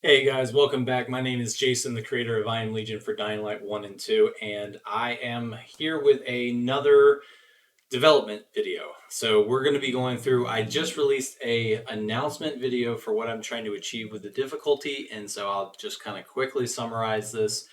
Hey guys, welcome back. My name is Jason, the creator of I Am Legion for Dying Light 1 and 2, and I am here with another development video. So we're going to be going through, I just released a announcement video for what I'm trying to achieve with the difficulty, and so I'll just kind of quickly summarize this,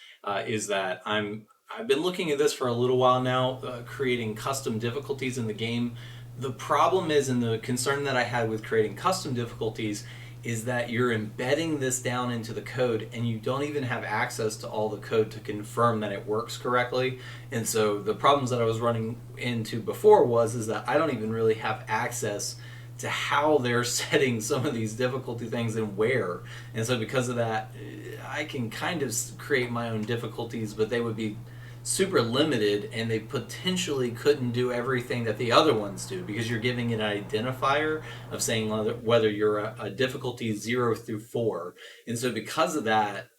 is that I've been looking at this for a little while now, creating custom difficulties in the game. The problem is, and the concern that I had with creating custom difficulties is that you're embedding this down into the code and you don't even have access to all the code to confirm that it works correctly. And so the problems that I was running into before is that I don't even really have access to how they're setting some of these difficulty things and where. And so because of that, I can kind of create my own difficulties, but they would be super limited and they potentially couldn't do everything that the other ones do because you're giving it an identifier of saying whether you're a difficulty 0 through 4. And so because of that,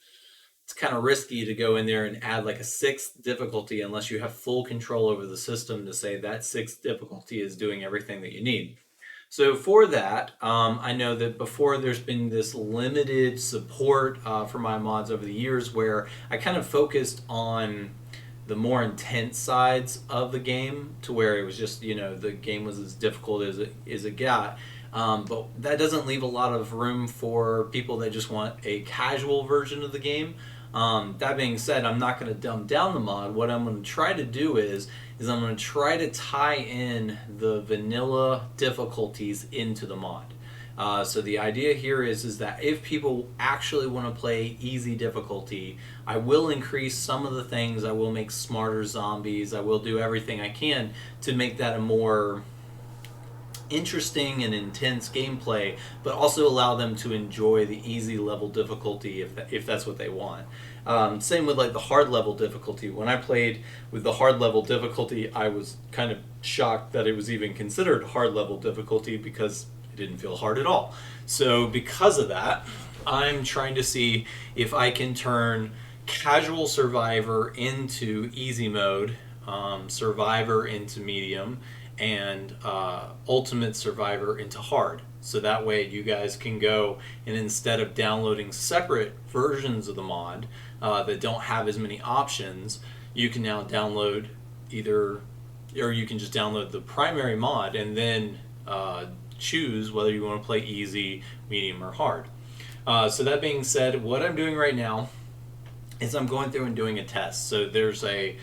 it's kind of risky to go in there and add like a 6th difficulty unless you have full control over the system to say that 6th difficulty is doing everything that you need. So for that, I know that before there's been this limited support for my mods over the years where I kind of focused on the more intense sides of the game to where it was just, the game was as difficult as it got. But that doesn't leave a lot of room for people that just want a casual version of the game. That being said, I'm not going to dumb down the mod. What I'm going to try to do is I'm going to try to tie in the vanilla difficulties into the mod. So the idea here is that if people actually want to play easy difficulty, I will increase some of the things. I will make smarter zombies. I will do everything I can to make that a more interesting and intense gameplay, but also allow them to enjoy the easy level difficulty if that's what they want. Same with like the hard level difficulty. When I played with the hard level difficulty, I was kind of shocked that it was even considered hard level difficulty because it didn't feel hard at all. So because of that, I'm trying to see if I can turn casual survivor into easy mode, survivor into medium, and ultimate survivor into hard. So that way you guys can go and instead of downloading separate versions of the mod that don't have as many options, you can now download or you can just download the primary mod and then choose whether you want to play easy, medium, or hard. So that being said, what I'm doing right now is I'm going through and doing a test. So there's a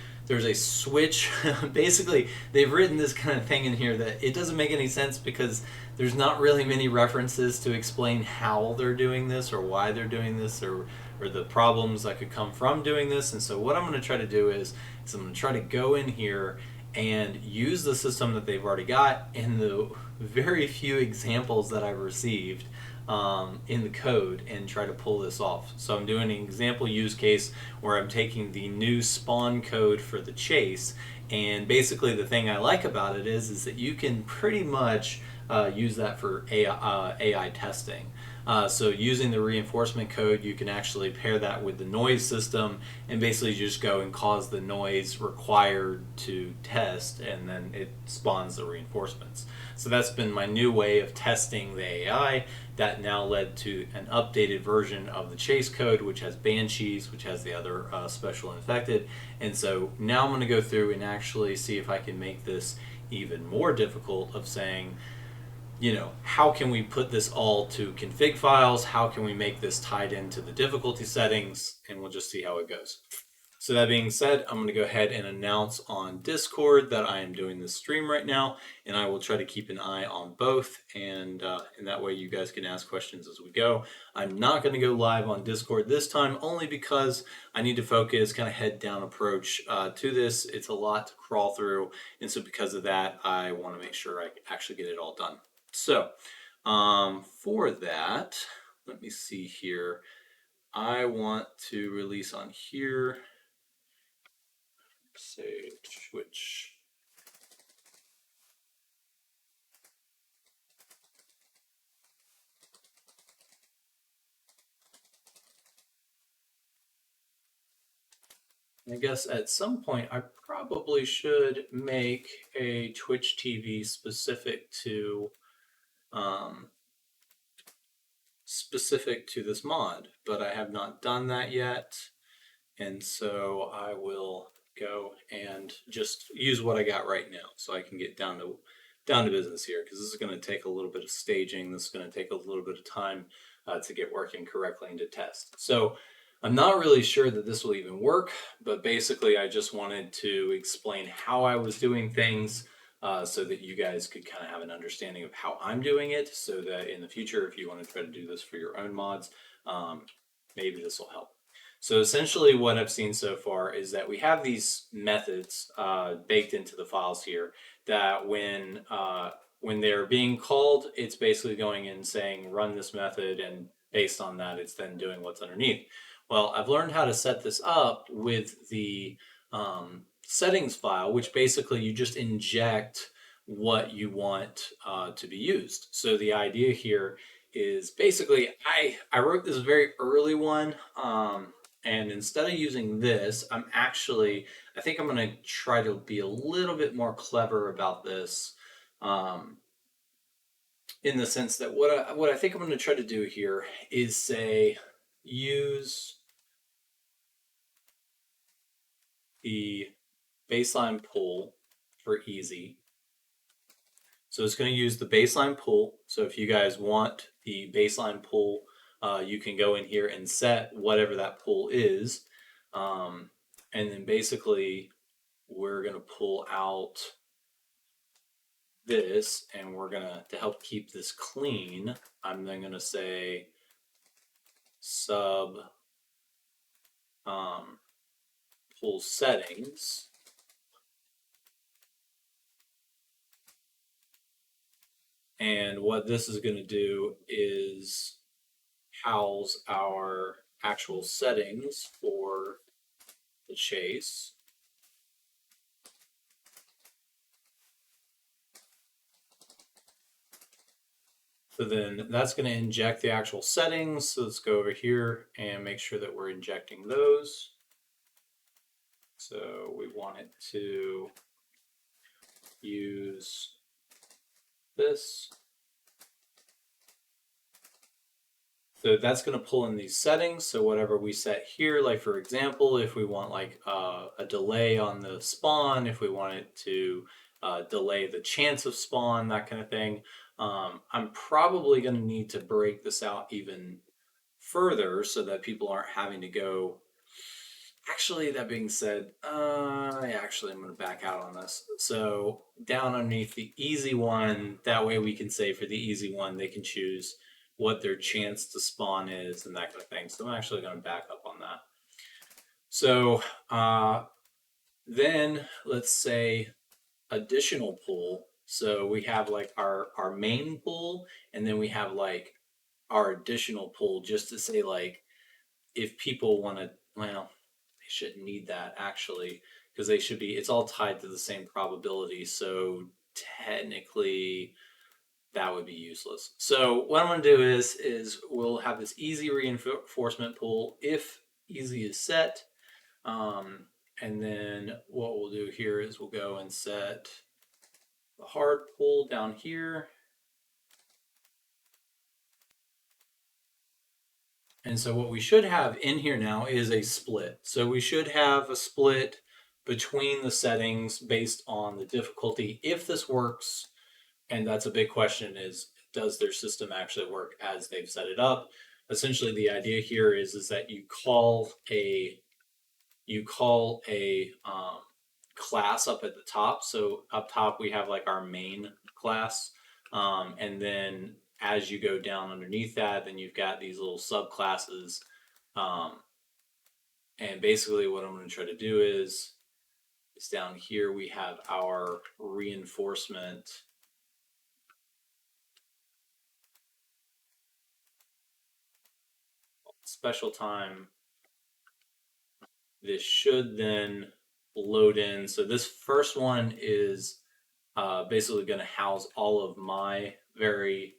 switch. Basically, they've written this kind of thing in here that it doesn't make any sense because there's not really many references to explain how they're doing this or why they're doing this or the problems that could come from doing this. And so what I'm going to try to do is I'm going to try to go in here and use the system that they've already got and the very few examples that I've received in the code and try to pull this off. So I'm doing an example use case where I'm taking the new spawn code for the chase, and basically the thing I like about it is that you can pretty much use that for AI testing. So using the reinforcement code, you can actually pair that with the noise system and basically just go and cause the noise required to test, and then it spawns the reinforcements. So that's been my new way of testing the AI. That now led to an updated version of the chase code, which has banshees, which has the other special infected. And so now I'm going to go through and actually see if I can make this even more difficult of saying, how can we put this all to config files? How can we make this tied into the difficulty settings? And we'll just see how it goes. So that being said, I'm going to go ahead and announce on Discord that I am doing this stream right now, and I will try to keep an eye on both, and that way you guys can ask questions as we go. I'm not going to go live on Discord this time, only because I need to focus, kind of head down approach to this. It's a lot to crawl through, and so because of that, I want to make sure I actually get it all done. So for that, let me see here. I want to release on here. Say switch. I guess at some point I probably should make a Twitch TV specific to specific to this mod, but I have not done that yet. And so I will go and just use what I got right now so I can get down to business here, because this is going to take a little bit of staging. This is going to take a little bit of time to get working correctly and to test. So I'm not really sure that this will even work, but basically I just wanted to explain how I was doing things so that you guys could kind of have an understanding of how I'm doing it, so that in the future, if you want to try to do this for your own mods, maybe this will help. So essentially what I've seen so far is that we have these methods baked into the files here that when they're being called, it's basically going in saying run this method, and based on that, it's then doing what's underneath. Well, I've learned how to set this up with the settings file, which basically you just inject what you want to be used. So the idea here is basically I wrote this very early one, and instead of using this, I think I'm going to try to be a little bit more clever about this, in the sense that what I think I'm going to try to do here is say use the baseline pool for easy. So it's going to use the baseline pool. So if you guys want the baseline pool, you can go in here and set whatever that pool is. And then basically we're going to pull out this, and we're going to help keep this clean, I'm then going to say sub pool settings. And what this is going to do is house our actual settings for the chase. So then that's going to inject the actual settings. So let's go over here and make sure that we're injecting those. So we want it to use this. So that's going to pull in these settings. So whatever we set here, like for example, if we want like a delay on the spawn, if we want it to delay the chance of spawn, that kind of thing, I'm probably going to need to break this out even further so that people aren't having to go. Actually, that being said, actually, I'm going to back out on this. So down underneath the easy one, that way we can say for the easy one, they can choose what their chance to spawn is and that kind of thing. So I'm actually going to back up on that. So then let's say additional pool. So we have like our main pool, and then we have like our additional pool, just to say like if people want to, well, they shouldn't need that actually, because they should be, it's all tied to the same probability. So technically that would be useless. So what I'm going to do is we'll have this easy reinforcement pool if easy is set. And then what we'll do here is we'll go and set the hard pool down here. And so what we should have in here now is a split. So we should have a split between the settings based on the difficulty. If this works, and that's a big question, is does their system actually work as they've set it up? Essentially, the idea here is that you call a class up at the top. So up top we have like our main class, and then as you go down underneath that, then you've got these little subclasses. And basically what I'm going to try to do is down here we have our reinforcement special time. This should then load in. So this first one is basically going to house all of my very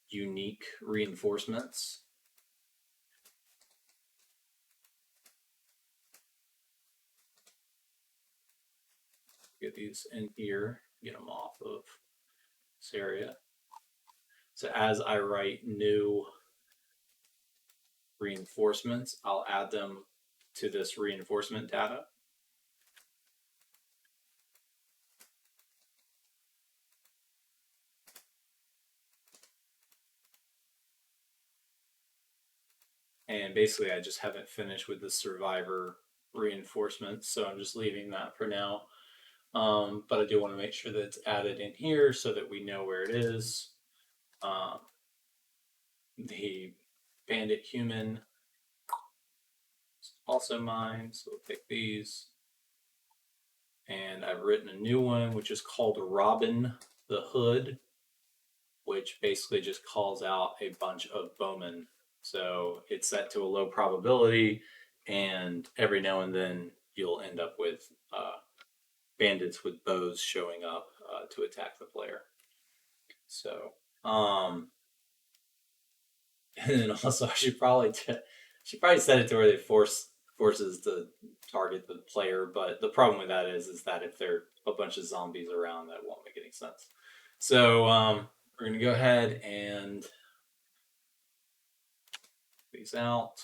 unique reinforcements. Get these in here, get them off of this area. So as I write new reinforcements, I'll add them to this reinforcement data. And basically, I just haven't finished with the survivor reinforcements, so I'm just leaving that for now. But I do want to make sure that it's added in here so that we know where it is. The bandit human is also mine, so we'll pick these. And I've written a new one, which is called Robin the Hood, which basically just calls out a bunch of bowmen. So it's set to a low probability, and every now and then you'll end up with bandits with bows showing up to attack the player. So, and then also I should probably set it to where they forces the target the player. But the problem with that is that if there are a bunch of zombies around, that won't make any sense. So we're gonna go ahead and these out.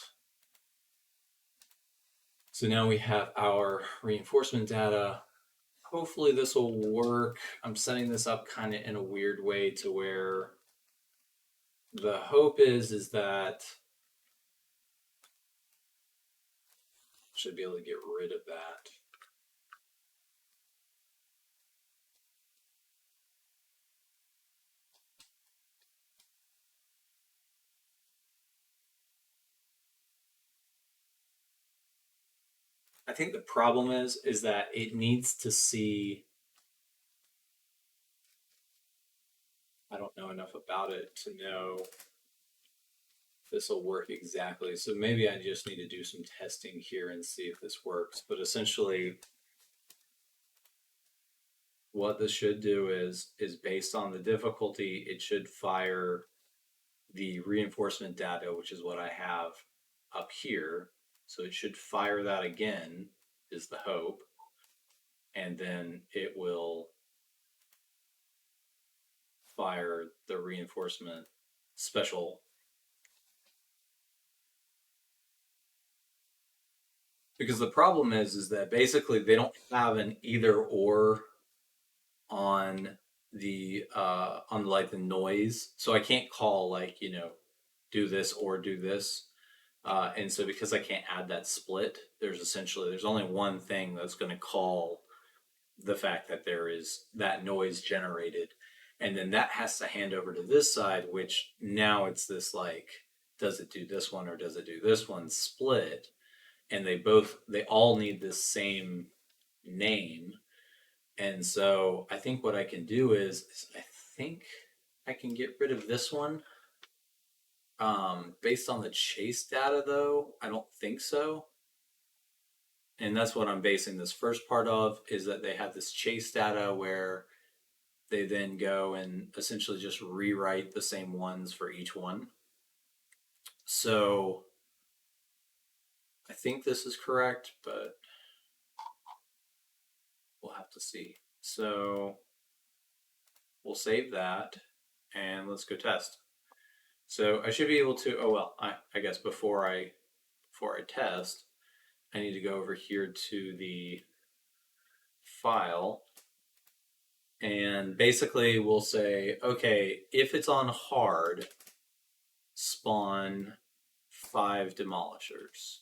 So now we have our reinforcement data. Hopefully this will work. I'm setting this up kind of in a weird way to where the hope is that should be able to get rid of that. I think the problem is that it needs to see. I don't know enough about it to know this will work exactly. So maybe I just need to do some testing here and see if this works. But essentially, what this should do is based on the difficulty, it should fire the reinforcement data, which is what I have up here. So it should fire that again, is the hope. And then it will fire the reinforcement special. Because the problem is that basically they don't have an either or on the like the noise. So I can't call like, do this or do this. And so because I can't add that split, there's only one thing that's going to call the fact that there is that noise generated. And then that has to hand over to this side, which now it's this like, does it do this one or does it do this one split? And they all need this same name. And so I think what I can do is I think I can get rid of this one. Based on the chase data, though, I don't think so. And that's what I'm basing this first part of, is that they have this chase data where they then go and essentially just rewrite the same ones for each one. So I think this is correct, but we'll have to see. So we'll save that and let's go test. So I should be able to, oh well, I guess before I test, I need to go over here to the file. And basically we'll say, okay, if it's on hard, spawn 5 demolishers.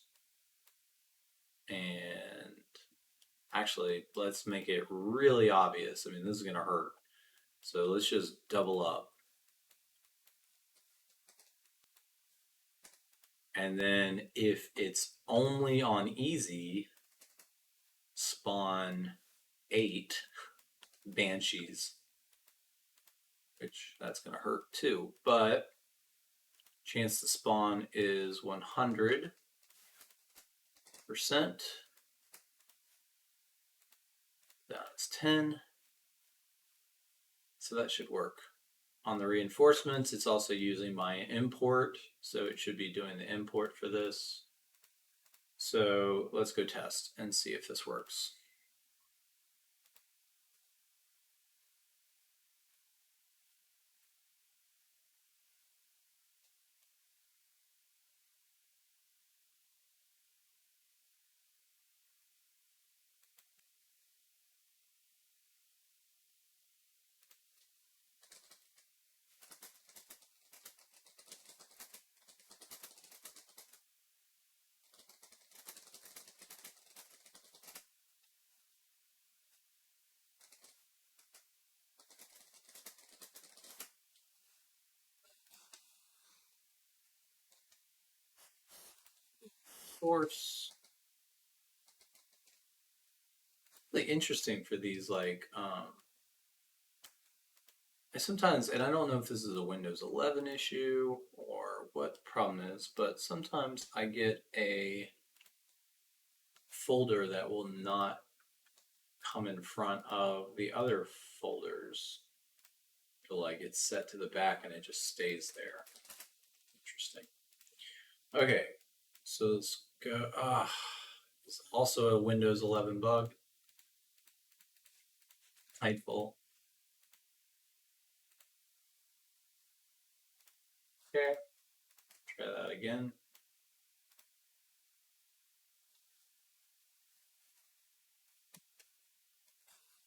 And actually, let's make it really obvious. I mean, this is going to hurt. So let's just double up. And then if it's only on easy, spawn 8 banshees, which that's going to hurt too. But chance to spawn is 100%. That's 10. So that should work. On the reinforcements, it's also using my import, so it should be doing the import for this. So let's go test and see if this works. course, really interesting for these like I sometimes, and I don't know if this is a Windows 11 issue or what the problem is, but sometimes I get a folder that will not come in front of the other folders. So like it's set to the back and it just stays there. Interesting. Okay, so let's go. It's also a Windows 11 bug. Tideful. Okay, try that again.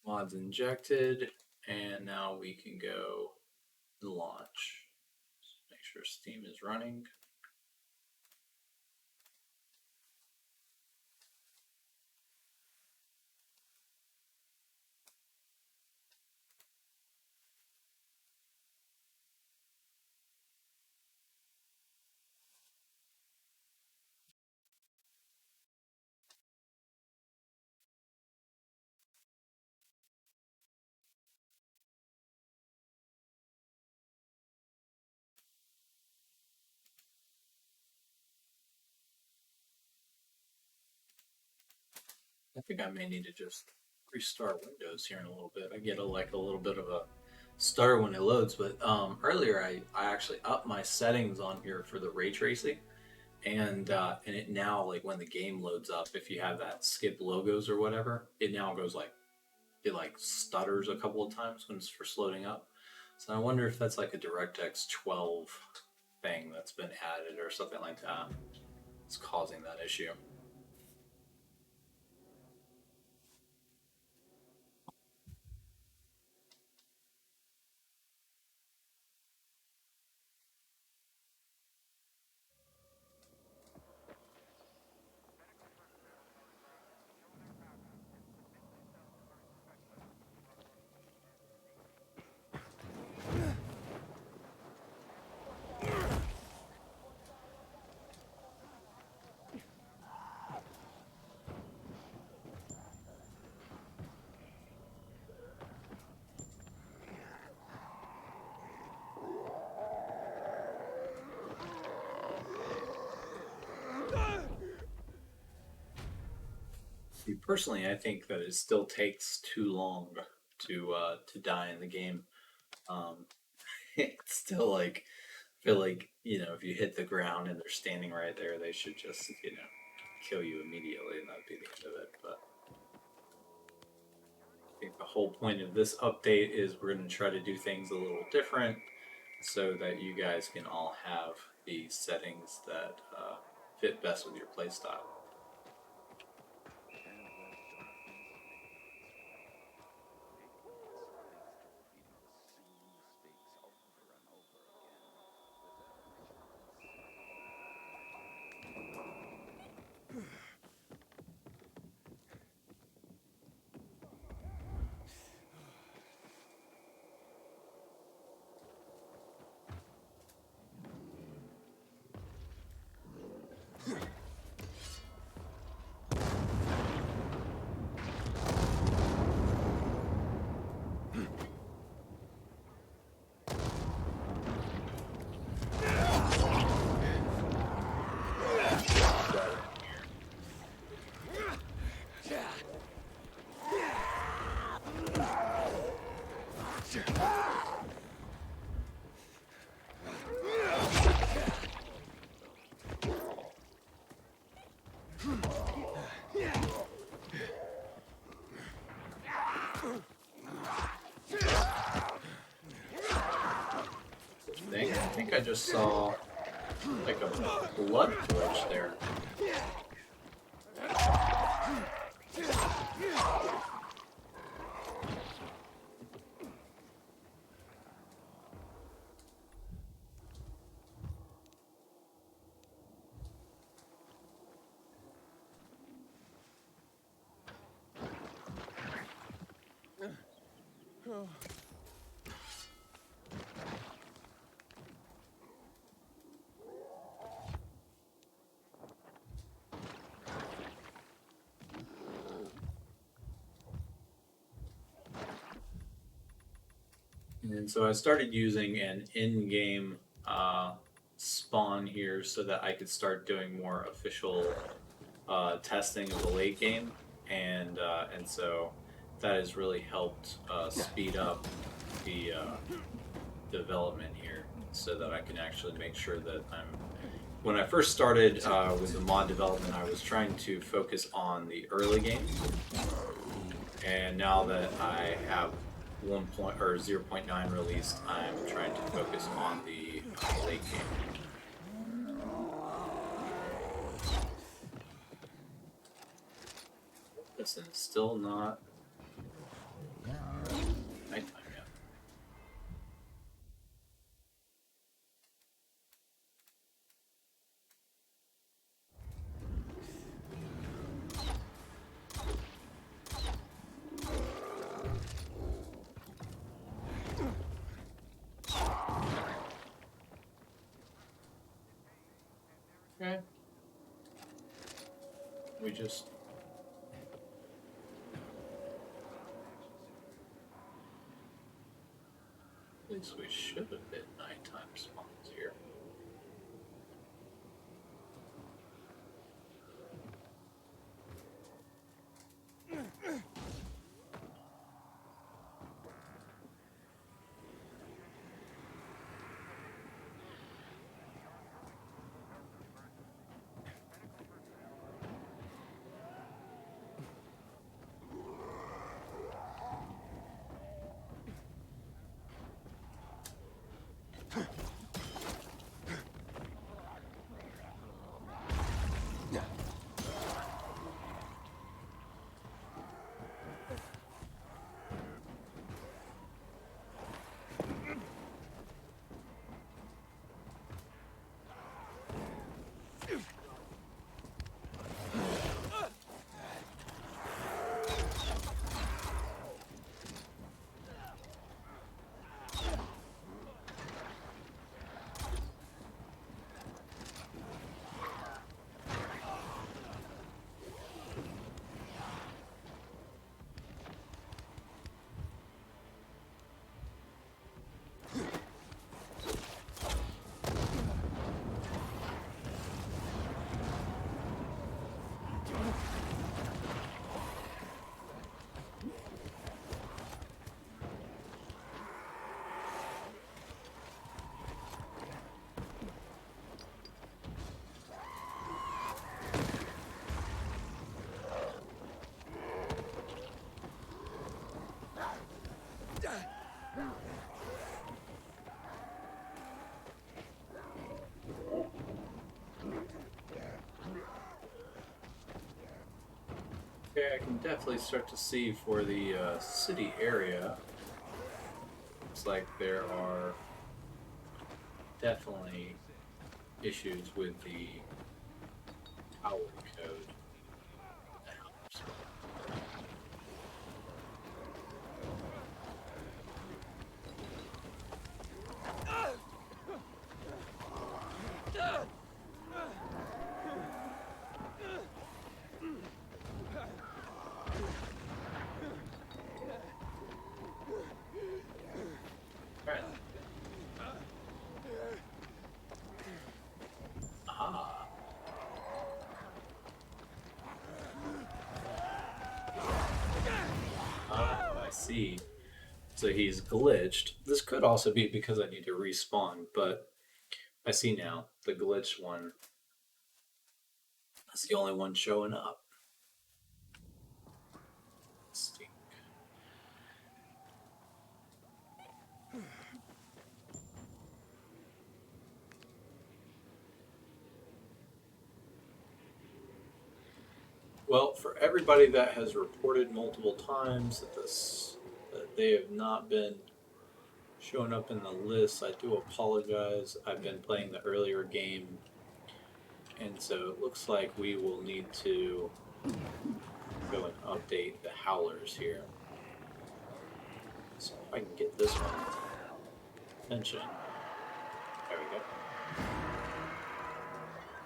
Mods injected, and now we can go launch. Make sure Steam is running. I think I may need to just restart Windows here in a little bit. I get a little bit of a stutter when it loads, but earlier I actually upped my settings on here for the ray tracing, and it now, like when the game loads up, if you have that skip logos or whatever, it now goes like it like stutters a couple of times when it's first loading up. So I wonder if that's like a DirectX 12 thing that's been added or something like that. It's causing that issue. Personally, I think that it still takes too long to die in the game. It's still like I feel like if you hit the ground and they're standing right there, they should just kill you immediately, and that'd be the end of it. But I think the whole point of this update is we're going to try to do things a little different so that you guys can all have the settings that fit best with your playstyle. I think I just saw like a blood torch there. And so I started using an in-game spawn here so that I could start doing more official testing of the late game, and so that has really helped speed up the development here, so that I can actually make sure that I'm. When I first started with the mod development, I was trying to focus on the early game, and now that I have 0.9 released, I'm trying to focus on the late game. Listen, it's still not nighttime yet. Okay. We just... At least we should have hit nighttime spawns here. Okay, I can definitely start to see for the city area. Looks like there are definitely issues with the power code. I see. So he's glitched. This could also be because I need to respawn, but I see now the glitched one. That's the only one showing up. Stink. Well, for everybody that has reported multiple times that they have not been showing up in the list, I do apologize. I've been playing the earlier game, and so it looks like we will need to go and update the howlers here. So if I can get this one attention. There we go.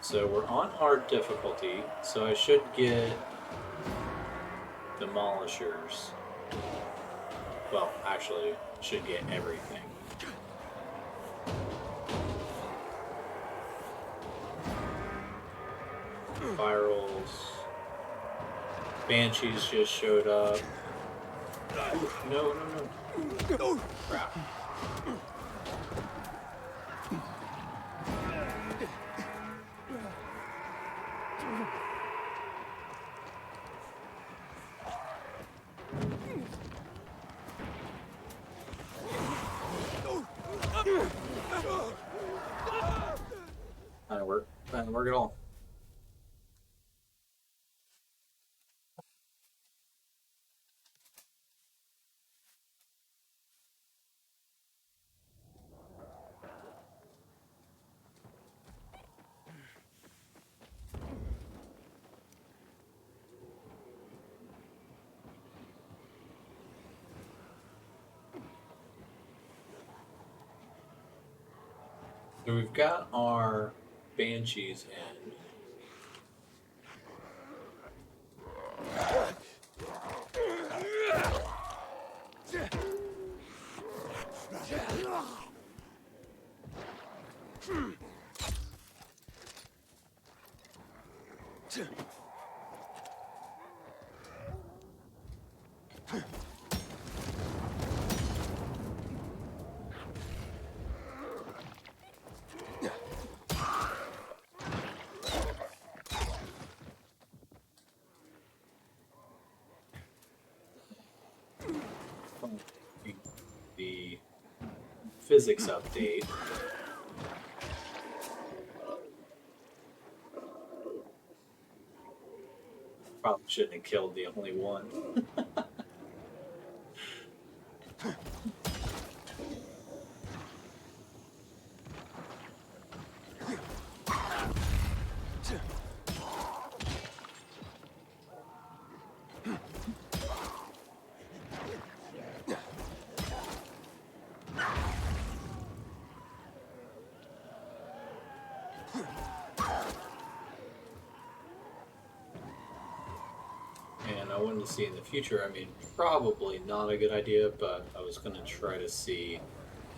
So we're on hard difficulty, so I should get demolishers. Well, actually, should get everything. Spirals. Banshees just showed up. Oof, no. Crap. That didn't work at all. So we've got our Banshees in. The physics update. Probably shouldn't have killed the only one. And I wanted to see in the future, I mean, probably not a good idea, but I was going to try to see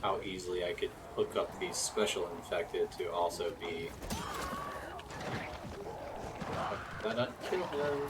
how easily I could hook up the special infected to also be... That not kill him.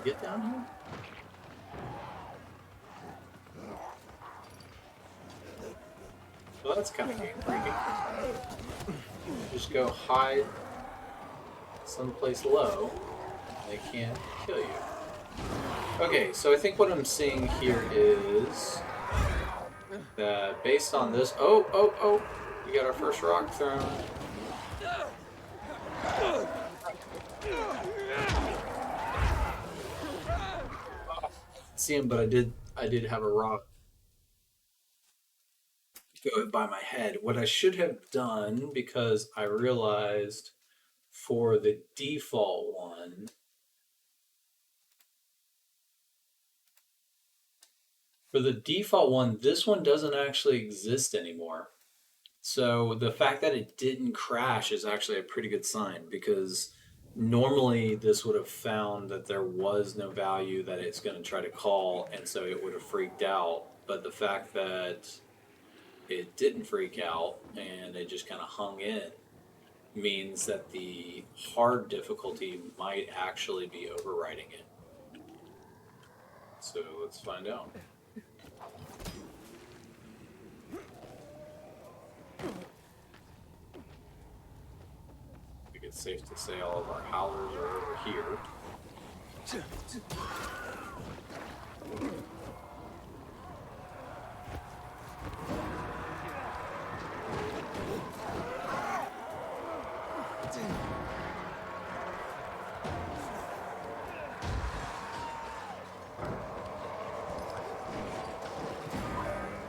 Get down here? Well, that's kind of game breaking. Just go hide someplace low, and they can't kill you. Okay, so I think what I'm seeing here is that based on this... Oh! We got our first rock thrown. See him, but I did have a rock go by my head. What I should have done, because I realized for the default one, this one doesn't actually exist anymore. So the fact that it didn't crash is actually a pretty good sign, because normally this would have found that there was no value that it's going to try to call, and so it would have freaked out. But the fact that it didn't freak out and it just kind of hung in means that the hard difficulty might actually be overriding it. So let's find out. I think it's safe to say all of our howlers are over here.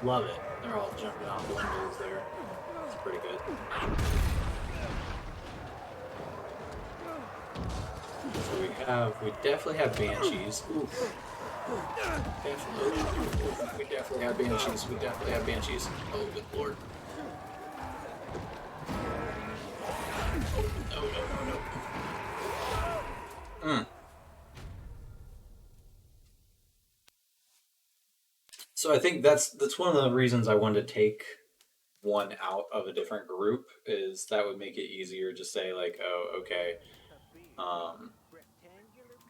Love it. They're all jumping off windows there. It's pretty good. So we definitely have banshees. Oof. Definitely. Oof. We definitely have banshees. We definitely have banshees. Oh, good lord. No, no, no, no. So I think that's one of the reasons I wanted to take one out of a different group, is that would make it easier to say like, oh, okay, um,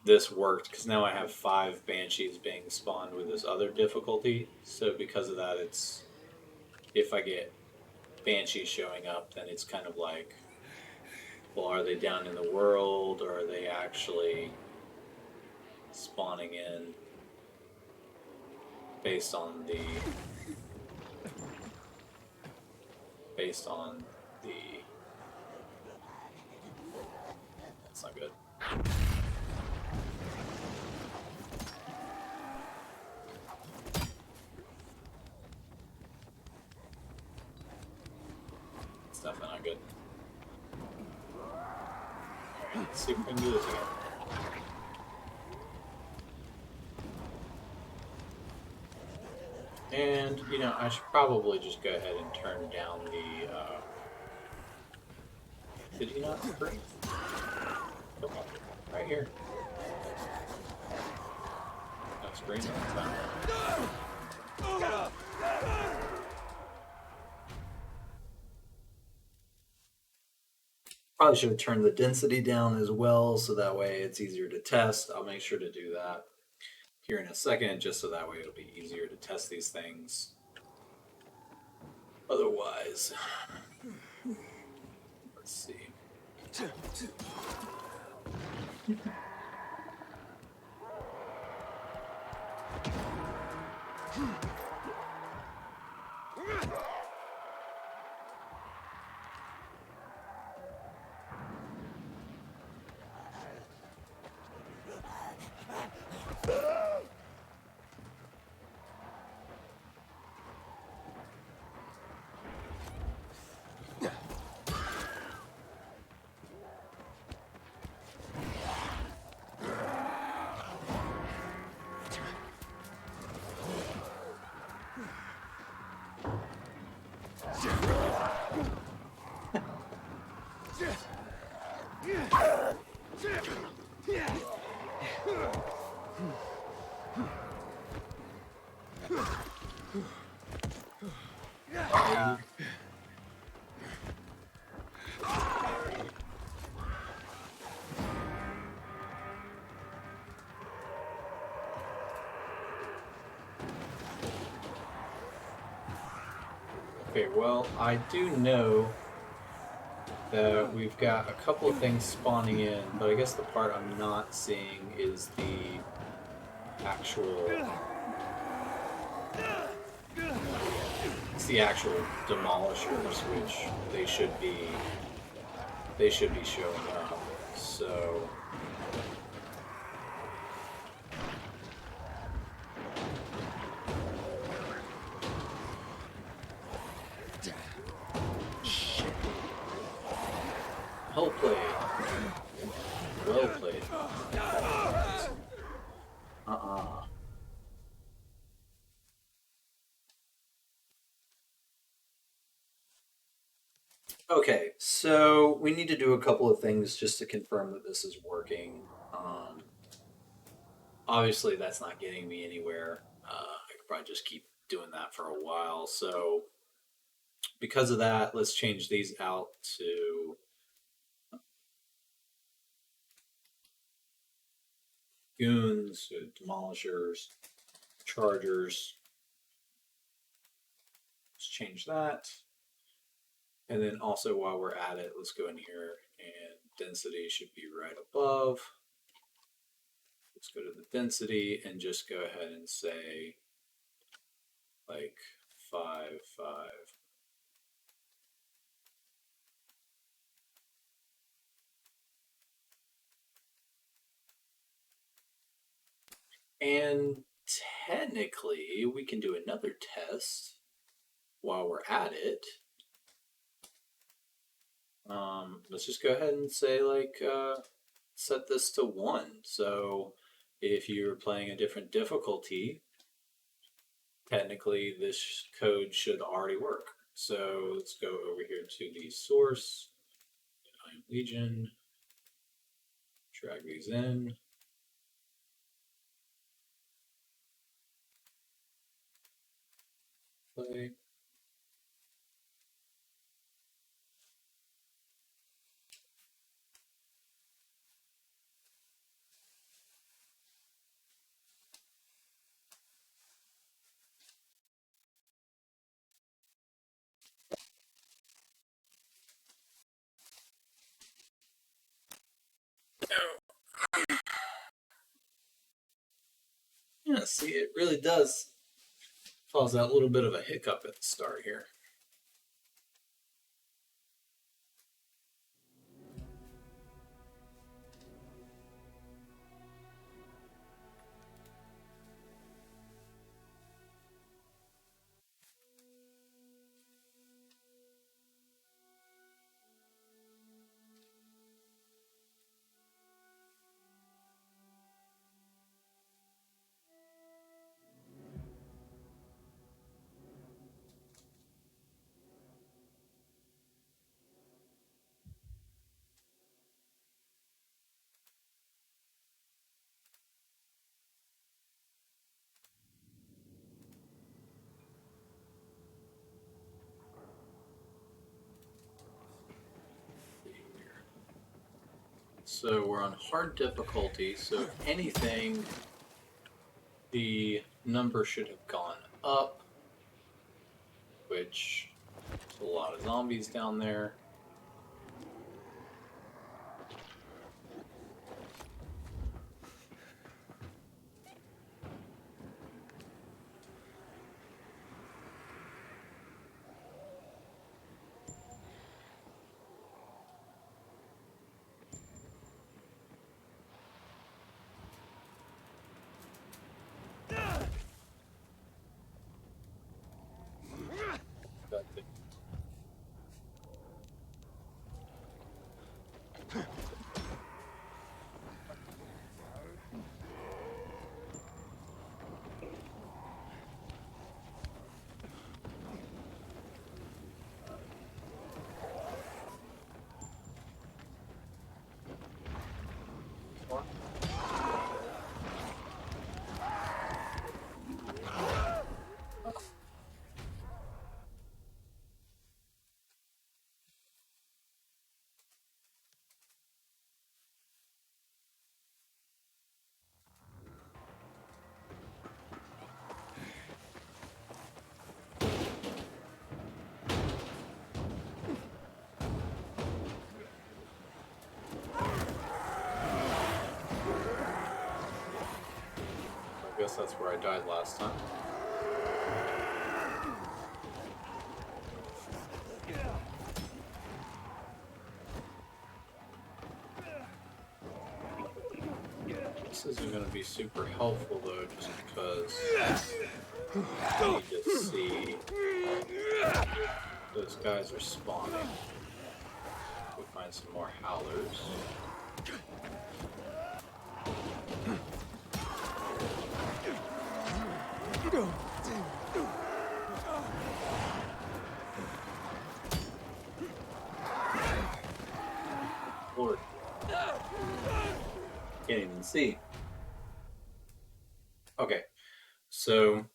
this worked because now I have 5 banshees being spawned with this other difficulty. So because of that, it's if I get banshees showing up, then it's kind of like, well, are they down in the world or are they actually spawning in based on the based on the that's not good. It's definitely not good. Alright, let's see if we can do this again. And, you know, I should probably just go ahead and turn down the, did he not scream? Come on, right here. No screaming this time. Probably should have turned the density down as well, so that way it's easier to test. I'll make sure to do that here in a second, just so that way it'll be easier to test these things. Otherwise, let's see. Okay, well, I do know that we've got a couple of things spawning in, but I guess the part I'm not seeing is the actual... It's the actual demolishers, which they should be showing up. So well played. Well played. Okay, so we need to do a couple of things just to confirm that this is working. Obviously, that's not getting me anywhere. I could probably just keep doing that for a while. So because of that, let's change these out to goons, demolishers, chargers. Let's change that. And then also while we're at it, let's go in here and density should be right above. Let's go to the density and just go ahead and say like 5, 5. And technically we can do another test while we're at it, let's just go ahead and say, like, set this to 1. So if you're playing a different difficulty, technically this code should already work. So let's go over here to the source, I'm Legion, drag these in. Play. Yeah, see, it really does cause that little bit of a hiccup at the start here. So we're on hard difficulty, so if anything, the number should have gone up, which is a lot of zombies down there. I guess that's where I died last time. This isn't going to be super helpful though, just because I need to see those guys are spawning. We'll find some more howlers. Lord. Can't even see. Okay, so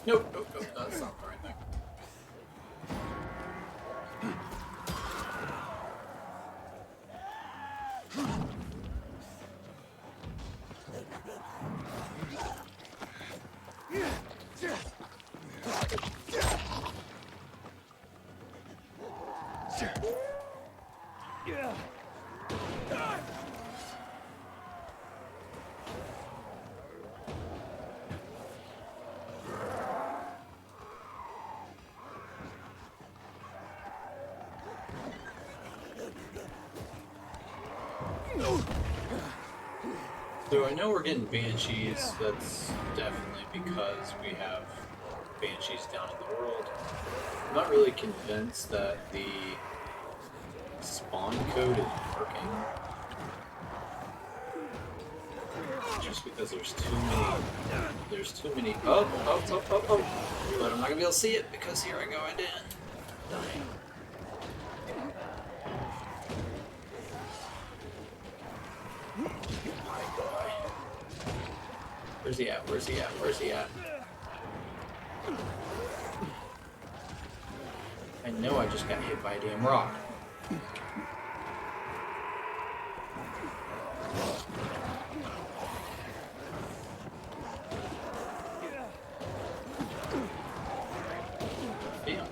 nope, that's not the right thing. So I know we're getting banshees. That's definitely because we have banshees down in the world. I'm not really convinced that the spawn code is working. Just because there's too many. Oh. But I'm not gonna be able to see it because here I go again. Dying. Where's he at? Where's he at? Where's he at? I know I just got hit by a damn rock. Damn.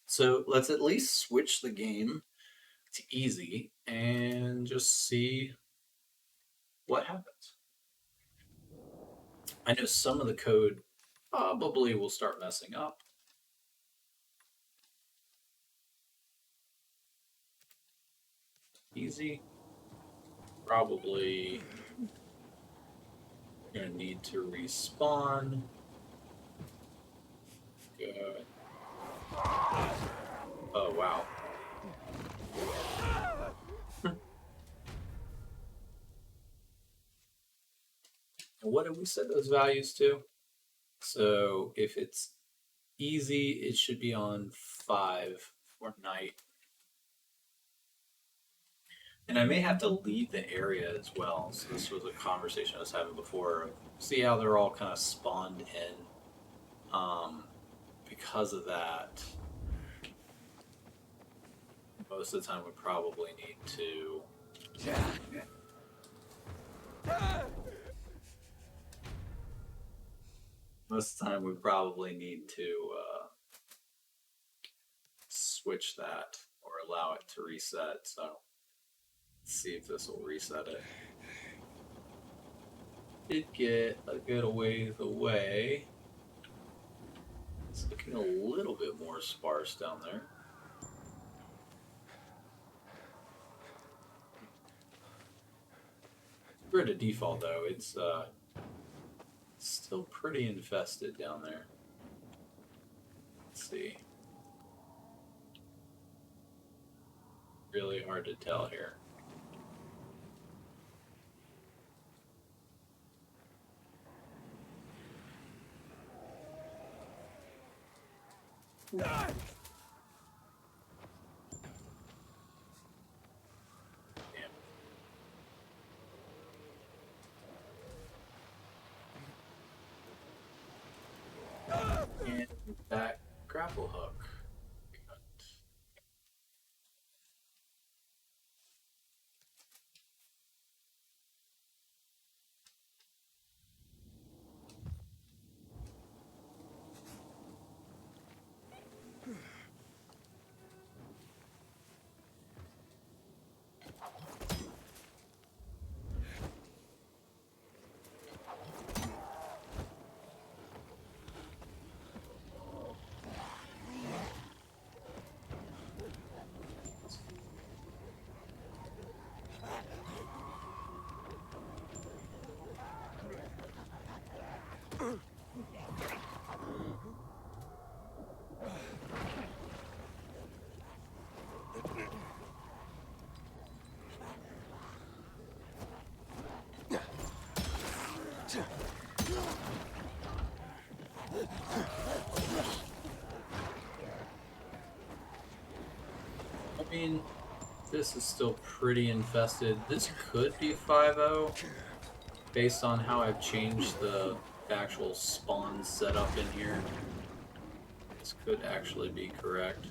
So let's at least switch the game to easy and just see what happens. I know some of the code probably will start messing up. Easy. Probably gonna need to respawn. Good. Oh, wow. And what did we set those values to? So if it's easy, it should be on 5 for night. And I may have to leave the area as well. So this was a conversation I was having before. See how they're all kind of spawned in. Because of that, most of the time we probably need to... Most of the time we probably need to switch that or allow it to reset. So let's see if this will reset it. Did get a good ways away. It's looking a little bit more sparse down there. For the default though, it's still pretty infested down there. Let's see. Really hard to tell here. Damn. And that grapple hook. I mean, this is still pretty infested. This could be 5-0 based on how I've changed the actual spawn setup in here. This could actually be correct.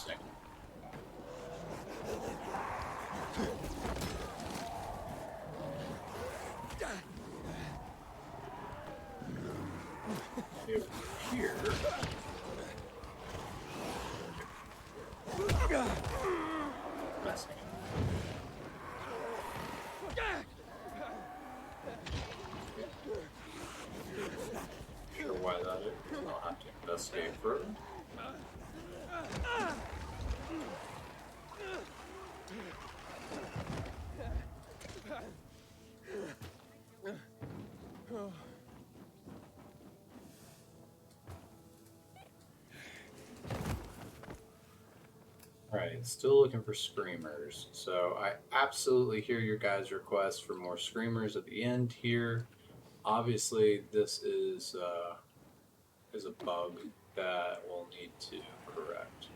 Interesting. Over here. Messing. Sure why that is. I'll have to investigate further. Alright, still looking for screamers. So I absolutely hear your guys' request for more screamers at the end here. Obviously, this is a bug that we'll need to correct.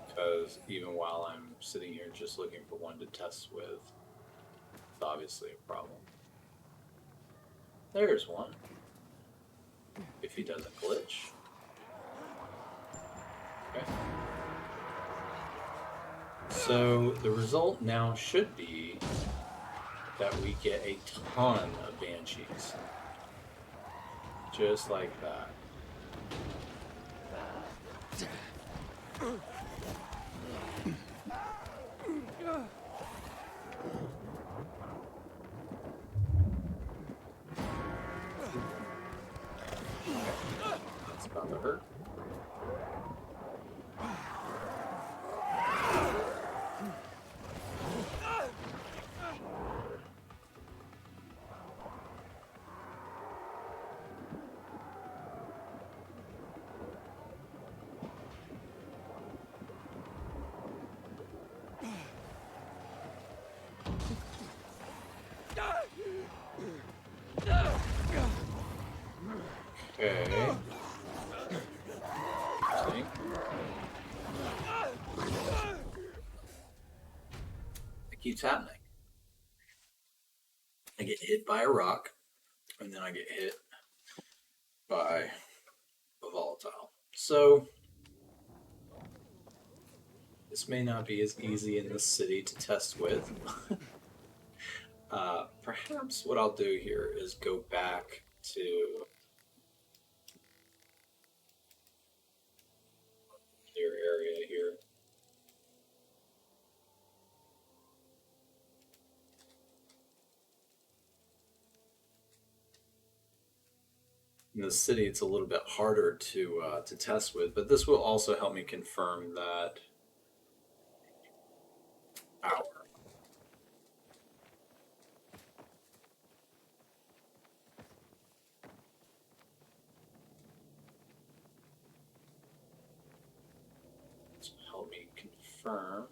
Because even while I'm sitting here just looking for one to test with, it's obviously a problem. There's one. If he doesn't glitch. Okay. So the result now should be that we get a ton of banshees. Just like that. That's about to hurt. Okay. It keeps happening. I get hit by a rock, and then I get hit by a volatile. So, this may not be as easy in this city to test with. Perhaps what I'll do here is go back to your area here. In the city, it's a little bit harder to test with, but this will also help me confirm that our help me confirm.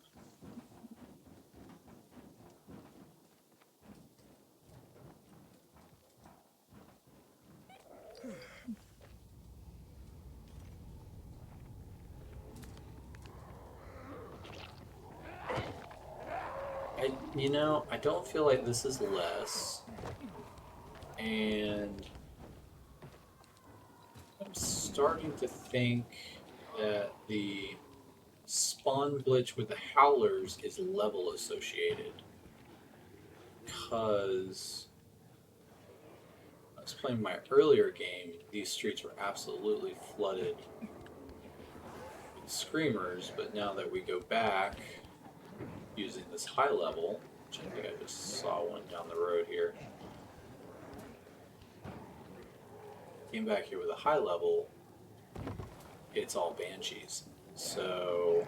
I don't feel like this is less, and I'm starting to think that the spawn glitch with the howlers is level associated, because I was playing my earlier game, these streets were absolutely flooded with screamers, but now that we go back using this high level, which I think I just saw one down the road here, came back here with a high level, it's all banshees. So,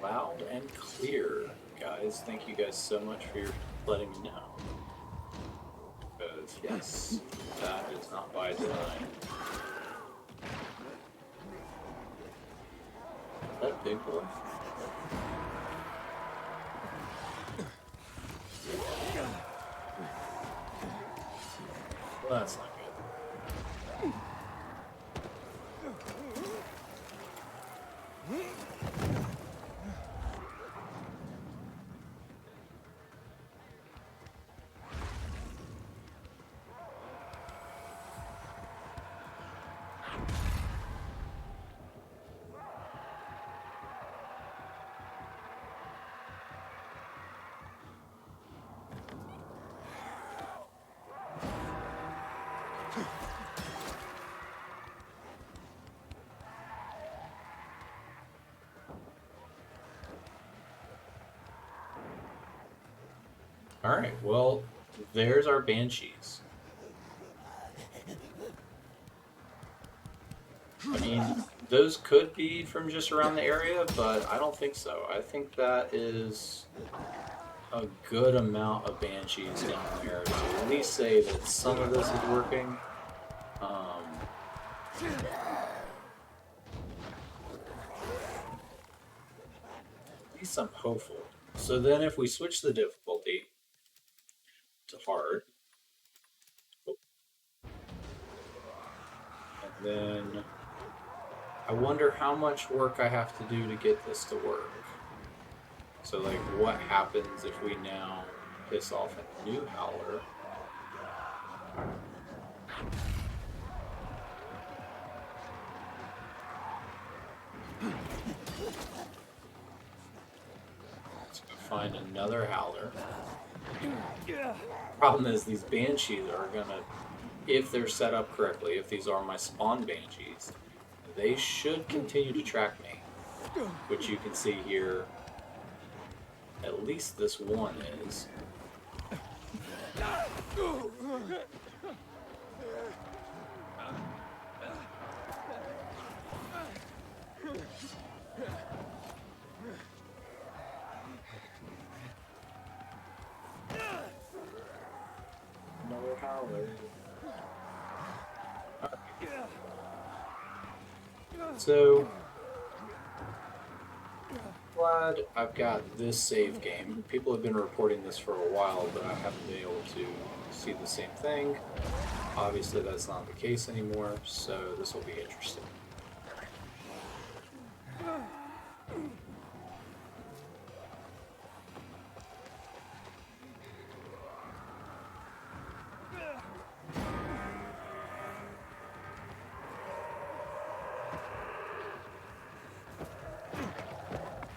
loud and clear, guys. Thank you guys so much for letting me know. Because, yes, that is not by design. That big boy. Well, that's not good. All right, well, there's our banshees. I mean, those could be from just around the area, but I don't think so. I think that is a good amount of banshees down there to at least say that some of this is working. At least I'm hopeful. So then if we switch the difficulty to hard, and then I wonder how much work I have to do to get this to work. So like what happens if we now piss off a new howler? Let's go find another howler. Problem is these banshees are gonna, if they're set up correctly, if these are my spawn banshees, they should continue to track me. Which you can see here, at least this one is. Another howler. So, glad I've got this save game. People have been reporting this for a while, but I haven't been able to see the same thing. Obviously, that's not the case anymore, so this will be interesting.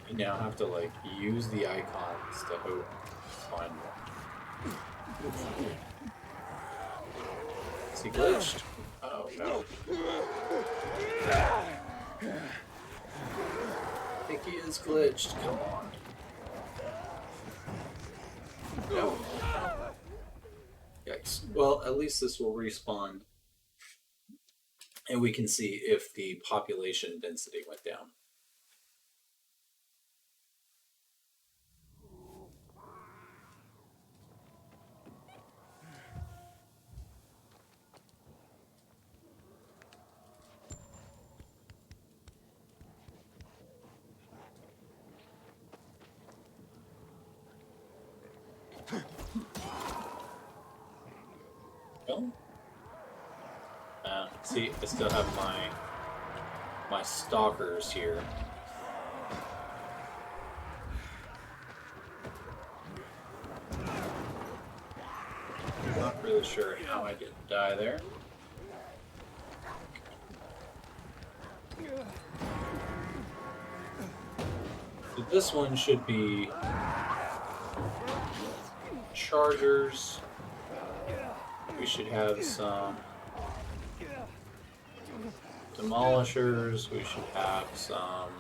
You now have to like use the icons to hope to find one. Is he glitched? Oh no. I think he is glitched. Come on. No. Yikes. Well, at least this will respawn. And we can see if the population density went down. Well, see, I still have my stalkers here. Not really sure how I didn't die there. So this one should be chargers. We should have some demolishers. We should have some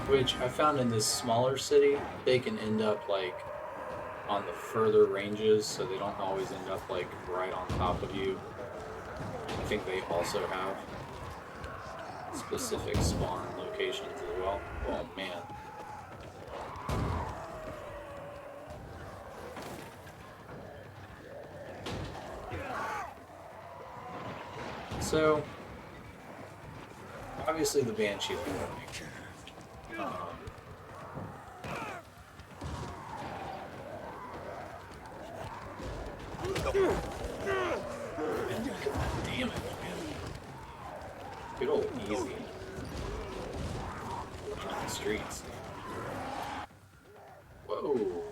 which I found in this smaller city, they can end up like on the further ranges, so they don't always end up like right on top of you. I think they also have specific spawn locations as well. Oh man. So, obviously the Banshee is working. Damn it, man. Good old easy. On the streets. Whoa.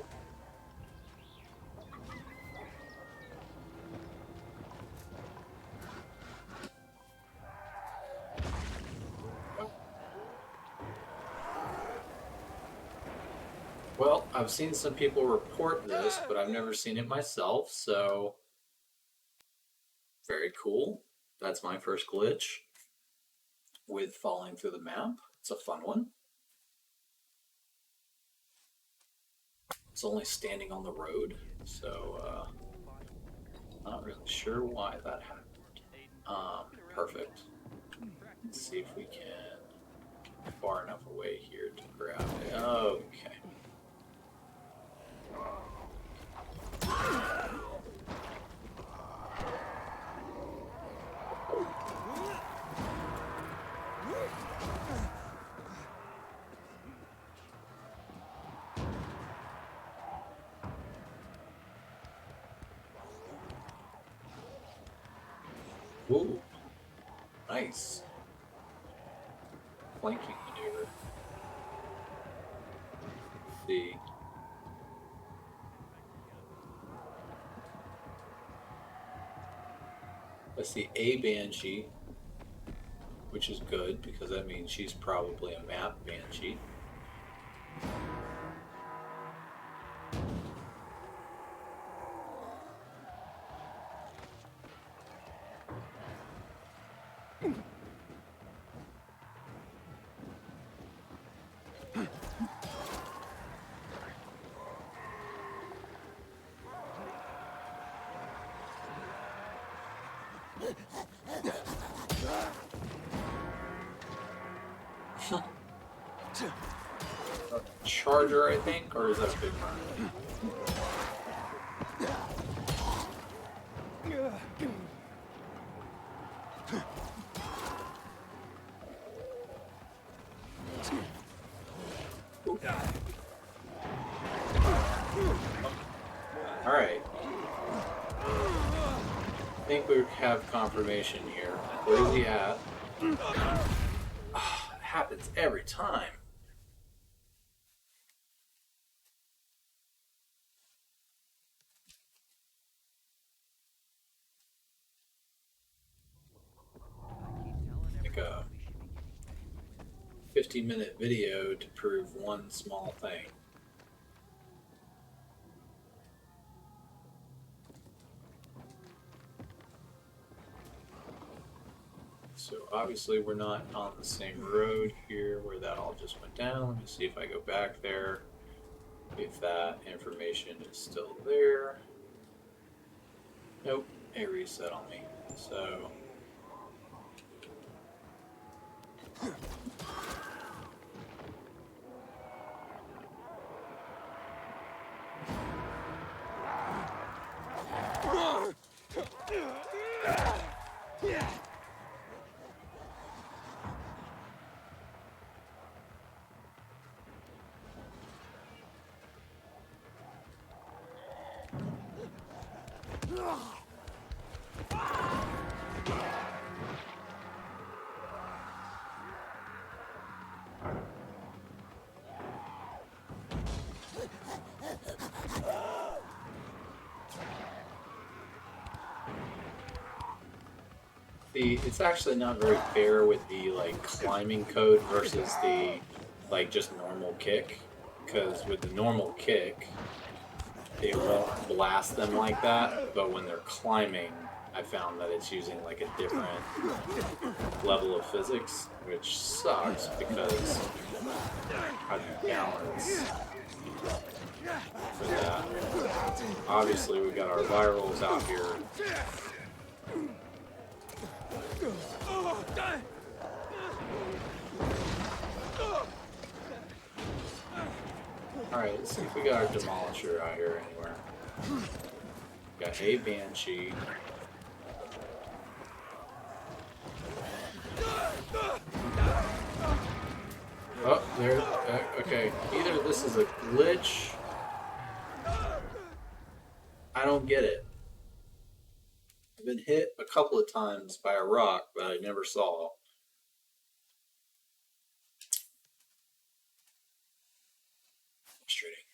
Well, I've seen some people report this, but I've never seen it myself, so Very cool. That's my first glitch with falling through the map. It's a fun one. It's only standing on the road, so not really sure why that happened. Perfect. Let's see if we can far enough away here to grab it. Okay. Ooh, nice. Flanking maneuver. Let's see. Let's see, a Banshee, which is good because that means she's probably a map Banshee. Charger, I think, or is that a big one? All right. I think we have confirmation here. Where's he at? It happens every time. Like a 50-minute video to prove one small thing. So obviously we're not on the same road here where that all just went down. Let me see if I go back there, if that information is still there. Nope, it reset on me. So it's actually not very fair with the like climbing code versus the like just normal kick, because with the normal kick it won't blast them like that, but when they're climbing I found that it's using like a different level of physics, which sucks because how do you balance for that? Obviously we got our virals out here. Alright, let's see if we got our Demolisher out here anywhere. Got a Banshee. Oh, there. Okay, either this is a glitch. I don't get it. I've been hit a couple of times by a rock that I never saw. Frustrating.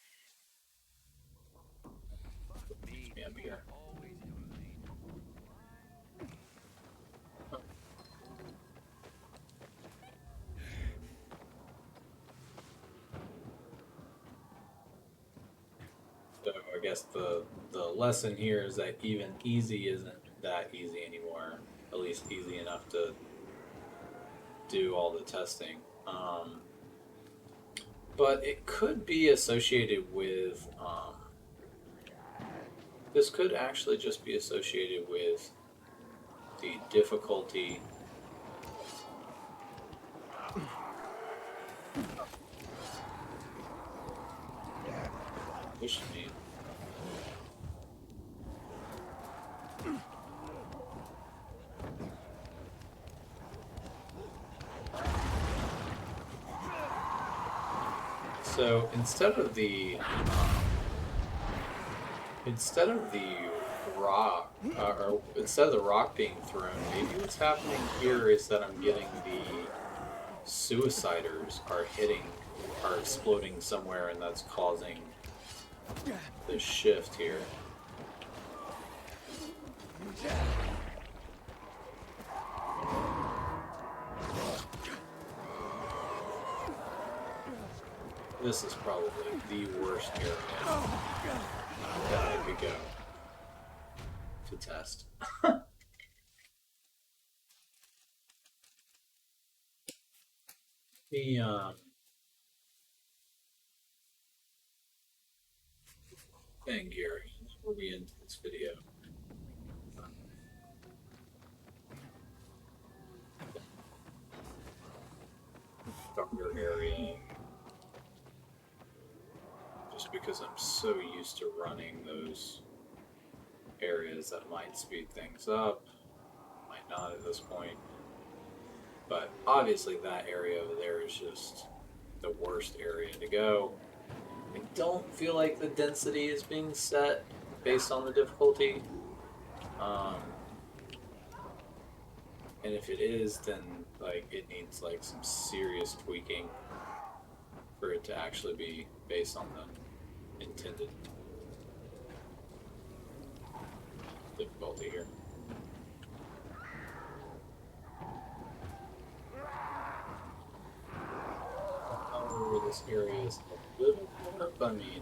Keeps me up here. So I guess the lesson here is that even easy isn't that easy anymore. At least easy enough to do all the testing. But it could be associated with, this could actually just be associated with the difficulty. Push me. So instead of the rock, or instead of the rock being thrown, maybe what's happening here is that I'm getting the suiciders are exploding somewhere, and that's causing the shift here. This is probably the worst area that I could go to test. The and Gary, before we end this video, darker area, just because I'm so used to running those areas that might speed things up, might not at this point. But obviously that area over there is just the worst area to go. I don't feel like the density is being set based on the difficulty. And if it is, then like it needs like some serious tweaking for it to actually be based on the intended difficulty here. However, this area is a little more funny.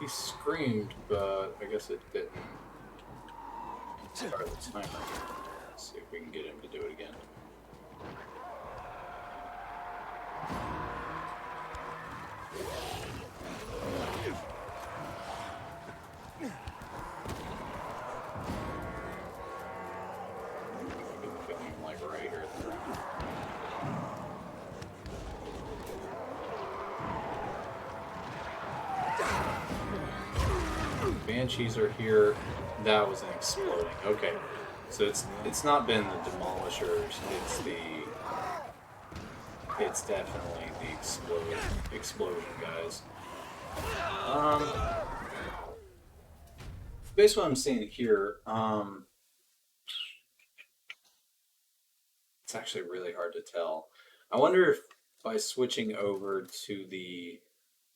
He screamed, but I guess it didn't start the timer. Let's see if we can get him to do it again. Like right here. Banshees are here. That was an exploding. Okay, so it's not been the demolishers. It's definitely the explosion guys. Based on what I'm seeing here, it's actually really hard to tell. I wonder if by switching over to the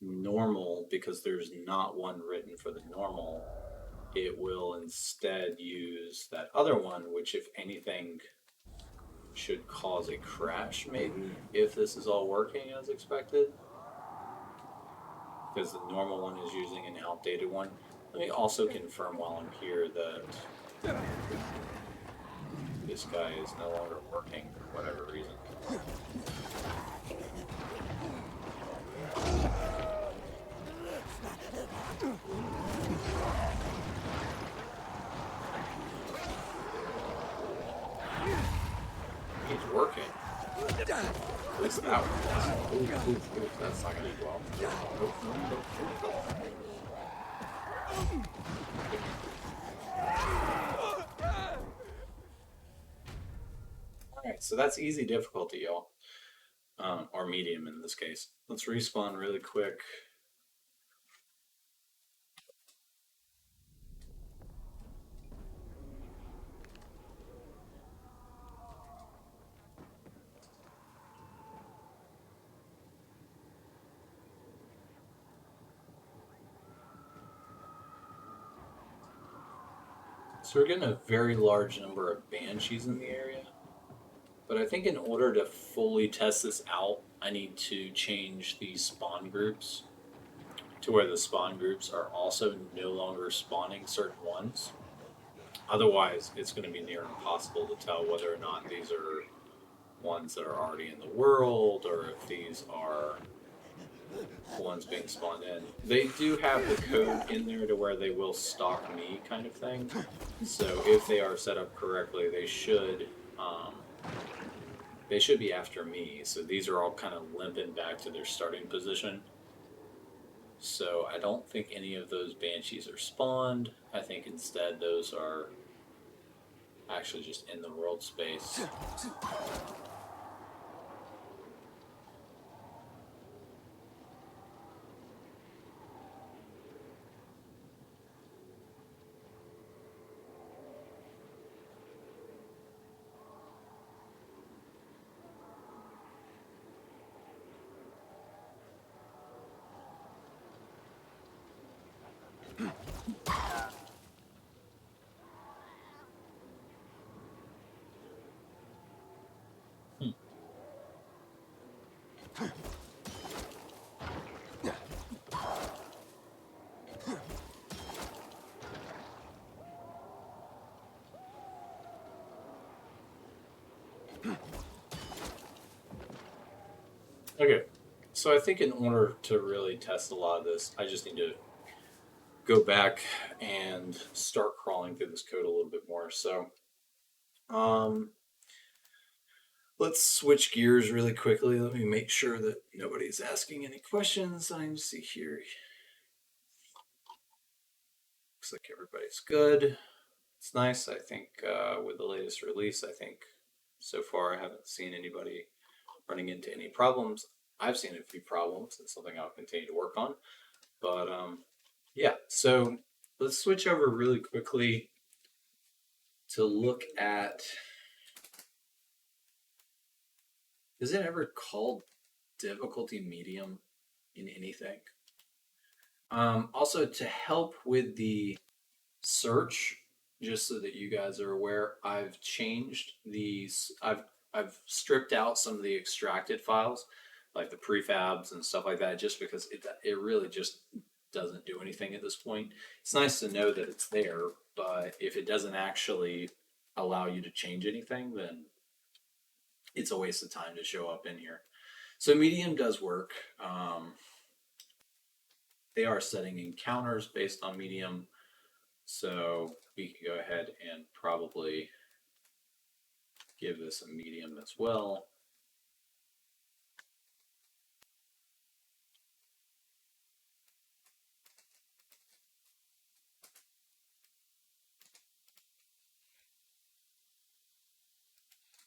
normal, because there's not one written for the normal, it will instead use that other one, which if anything should cause a crash maybe, if this is all working as expected. Because the normal one is using an outdated one. Let me also confirm while I'm here that this guy is no longer working for whatever reason. He's working. At least that one does. Ooh, that's not gonna go well. Alright, so that's easy difficulty, y'all. Or medium in this case. Let's respawn really quick. So we're getting a very large number of banshees in the area. But I think in order to fully test this out, I need to change the spawn groups to where the spawn groups are also no longer spawning certain ones. Otherwise, it's going to be near impossible to tell whether or not these are ones that are already in the world or if these are ones being spawned in. They do have the code in there to where they will stalk me, kind of thing. So if they are set up correctly, they should be after me. So these are all kind of limping back to their starting position. So I don't think any of those banshees are spawned. I think instead those are actually just in the world space. Hmm. Okay, so I think in order to really test a lot of this, I just need to go back and start crawling through this code a little bit more. So, um, let's switch gears really quickly. Let me make sure that nobody's asking any questions. I can see here. Looks like everybody's good. It's nice. I think with the latest release, I think so far I haven't seen anybody running into any problems. I've seen a few problems. It's something I'll continue to work on. But yeah, so let's switch over really quickly to look at. Is it ever called difficulty medium in anything? Also, to help with the search, just so that you guys are aware, I've changed these. I've stripped out some of the extracted files, like the prefabs and stuff like that, just because it really just doesn't do anything at this point. It's nice to know that it's there, but if it doesn't actually allow you to change anything, then it's a waste of time to show up in here. So medium does work. They are setting encounters based on medium, so we can go ahead and probably give this a medium as well.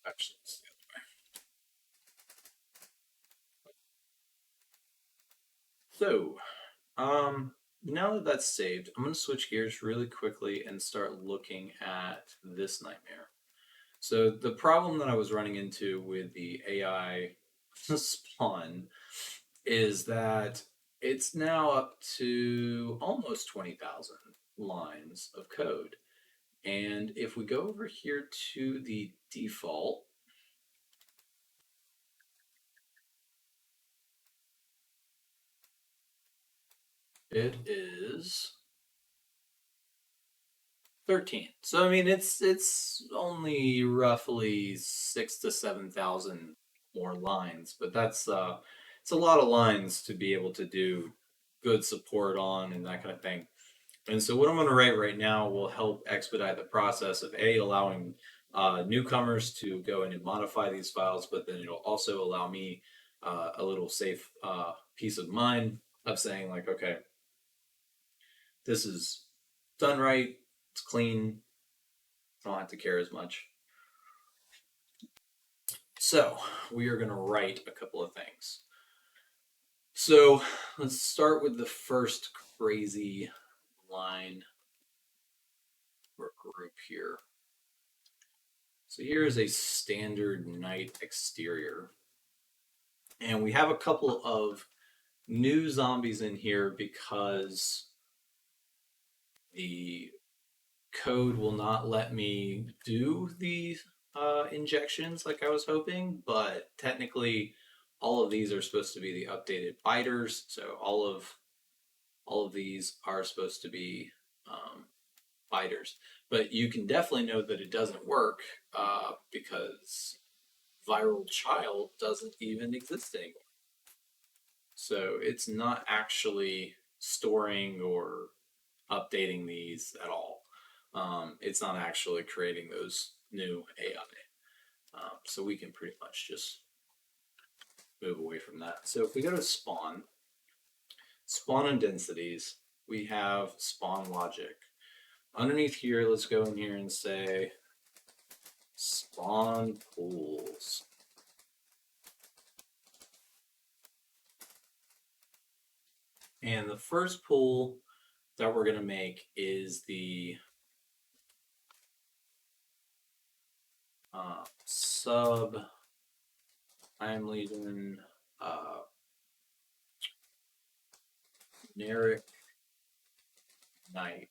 Actually, it's the other way. So, now that that's saved, I'm going to switch gears really quickly and start looking at this nightmare. So the problem that I was running into with the AI spawn is that it's now up to almost 20,000 lines of code. And if we go over here to the default, it is 13. So I mean it's only roughly 6 to 7,000 more lines, but that's it's a lot of lines to be able to do good support on and that kind of thing. And so what I'm going to write right now will help expedite the process of allowing newcomers to go in and modify these files, but then it'll also allow me a little safe peace of mind of saying like, okay, this is done right, it's clean, I don't have to care as much. So we are going to write a couple of things. So let's start with the first crazy line or group here. So here is a standard night exterior. And we have a couple of new zombies in here because the code will not let me do the injections like I was hoping, but technically all of these are supposed to be the updated biters. So all of these are supposed to be biters. But you can definitely know that it doesn't work because viral child doesn't even exist anymore. So it's not actually storing or updating these at all. It's not actually creating those new AI. So we can pretty much just move away from that. So if we go to spawn and densities, we have spawn logic. Underneath here, let's go in here and say spawn pools. And the first pool that we're going to make is the sub I'm leaving generic night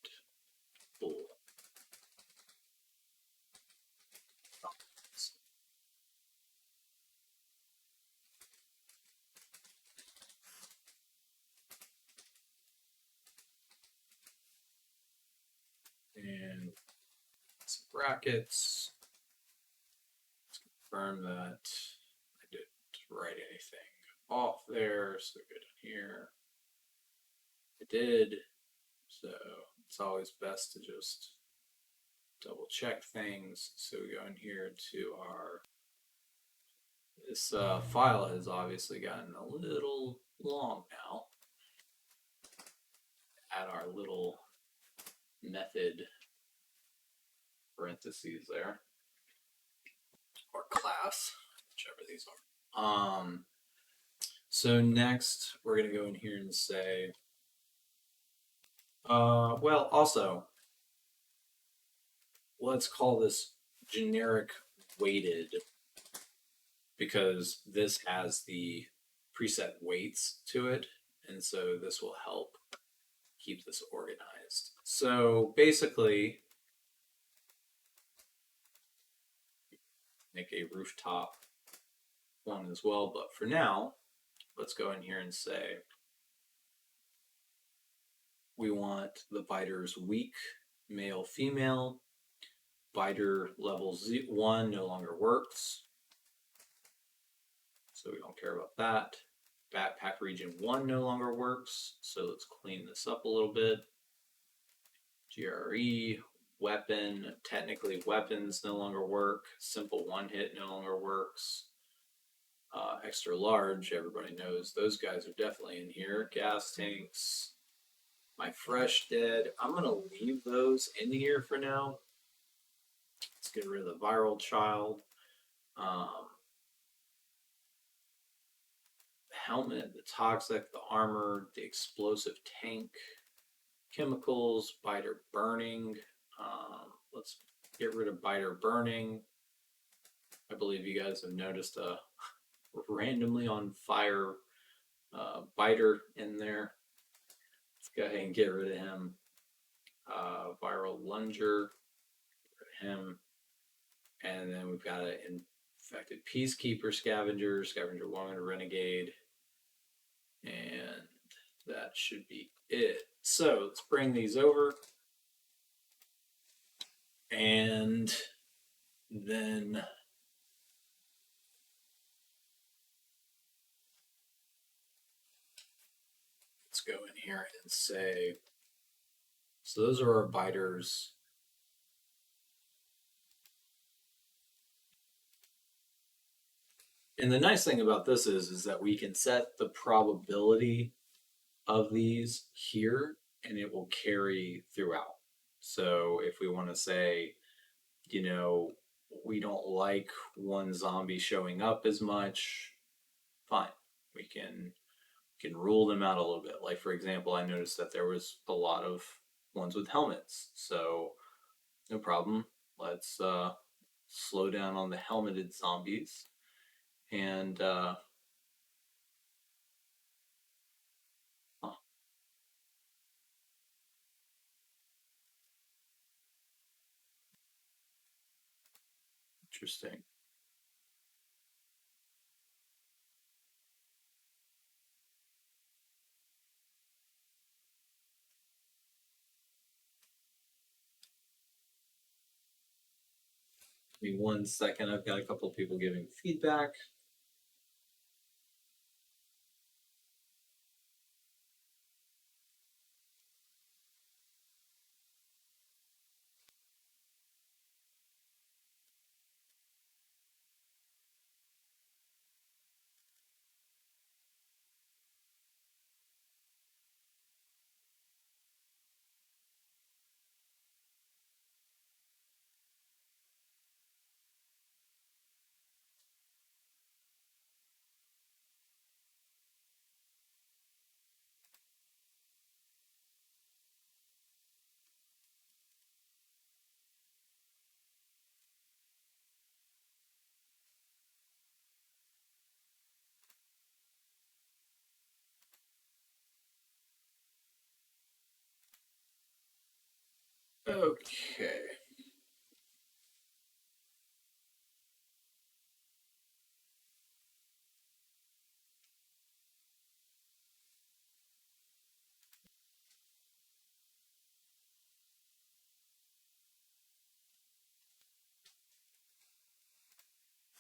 pool. And some brackets. Let's confirm that I didn't write anything off there. So good in here. I did. So it's always best to just double check things. So we go in here to our, this file has obviously gotten a little long now. Add our little method parentheses there, or class, whichever these are. So next we're gonna go in here and say, well, also, let's call this generic weighted because this has the preset weights to it, and so this will help keep this organized. So basically, make a rooftop one as well, but for now, let's go in here and say we want the biters weak, male, female. Biter level 1 no longer works, so we don't care about that. Backpack region 1 no longer works, so let's clean this up a little bit. GRE, weapon, technically weapons no longer work. Simple one hit no longer works. Extra large, everybody knows those guys are definitely in here. Gas tanks, my fresh dead, I'm gonna leave those in here for now. Let's get rid of the viral child. The helmet, the toxic, the armor, the explosive tank, chemicals, biter burning. Let's get rid of biter burning. I believe you guys have noticed a randomly on fire biter in there. Let's go ahead and get rid of him. Viral lunger, get rid of him. And then we've got an infected peacekeeper scavenger, scavenger 1, renegade. And that should be it. So let's bring these over. And then let's go in here and say, so those are our biters. And the nice thing about this is that we can set the probability of these here and it will carry throughout. So if we want to say, you know, we don't like one zombie showing up as much, fine. We can rule them out a little bit. Like for example, I noticed that there was a lot of ones with helmets. So no problem. Let's slow down on the helmeted zombies. And Interesting. Give me 1 second. I've got a couple of people giving feedback. Okay.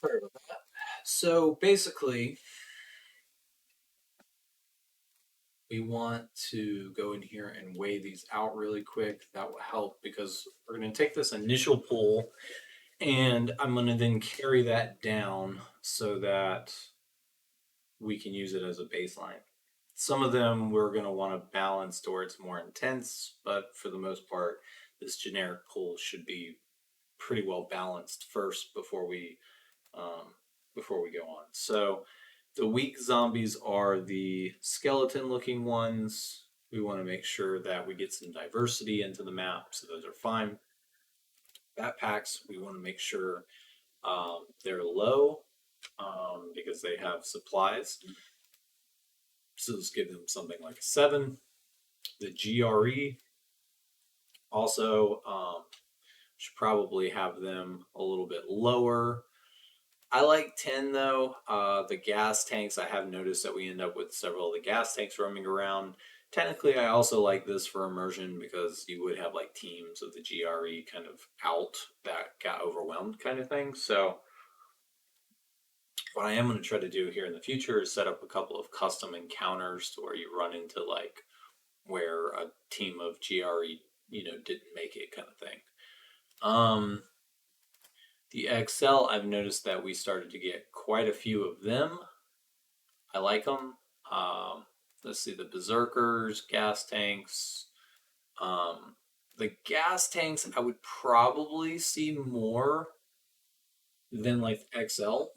Sorry about that. So basically, we want to go in here and weigh these out really quick. That will help because we're going to take this initial pull and I'm going to then carry that down so that we can use it as a baseline. Some of them we're going to want to balance to where it's more intense, but for the most part, this generic pull should be pretty well balanced first before we go on. So the weak zombies are the skeleton-looking ones. We want to make sure that we get some diversity into the map, so those are fine. Backpacks, we want to make sure they're low because they have supplies. So let's give them something like a 7. The GRE also should probably have them a little bit lower. I like 10 though. The gas tanks, I have noticed that we end up with several of the gas tanks roaming around. Technically, I also like this for immersion because you would have like teams of the GRE kind of out that got overwhelmed kind of thing. So what I am going to try to do here in the future is set up a couple of custom encounters to where you run into like where a team of GRE, didn't make it kind of thing. The XL, I've noticed that we started to get quite a few of them. I like them. Let's see, the Berserkers, gas tanks. The gas tanks, I would probably see more than like XL.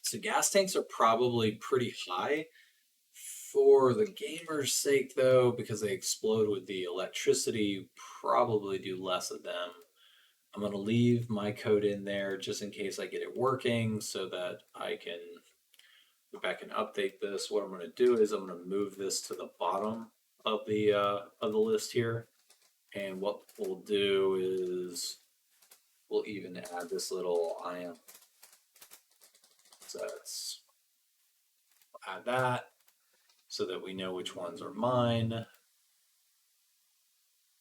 So gas tanks are probably pretty high. For the gamer's sake, though, because they explode with the electricity, probably do less of them. I'm going to leave my code in there just in case I get it working so that I can go back and update this. What I'm going to do is I'm going to move this to the bottom of the list here. And what we'll do is we'll even add this little IAM sets. We'll add that so that we know which ones are mine.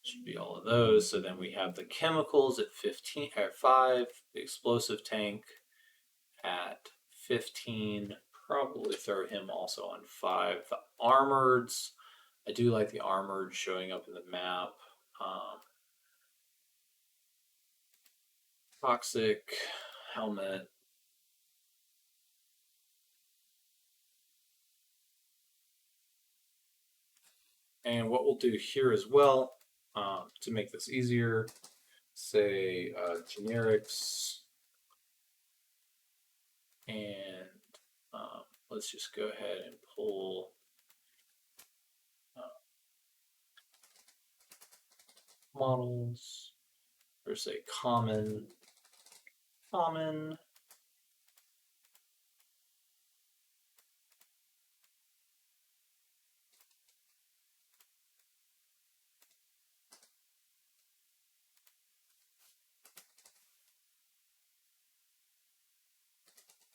Should be all of those. So then we have the chemicals at 15 at 5, the explosive tank at 15. Probably throw him also on 5. The armoreds, I do like the armored showing up in the map. Toxic helmet. And what we'll do here as well, to make this easier, say generics, and let's just go ahead and pull models, or say common,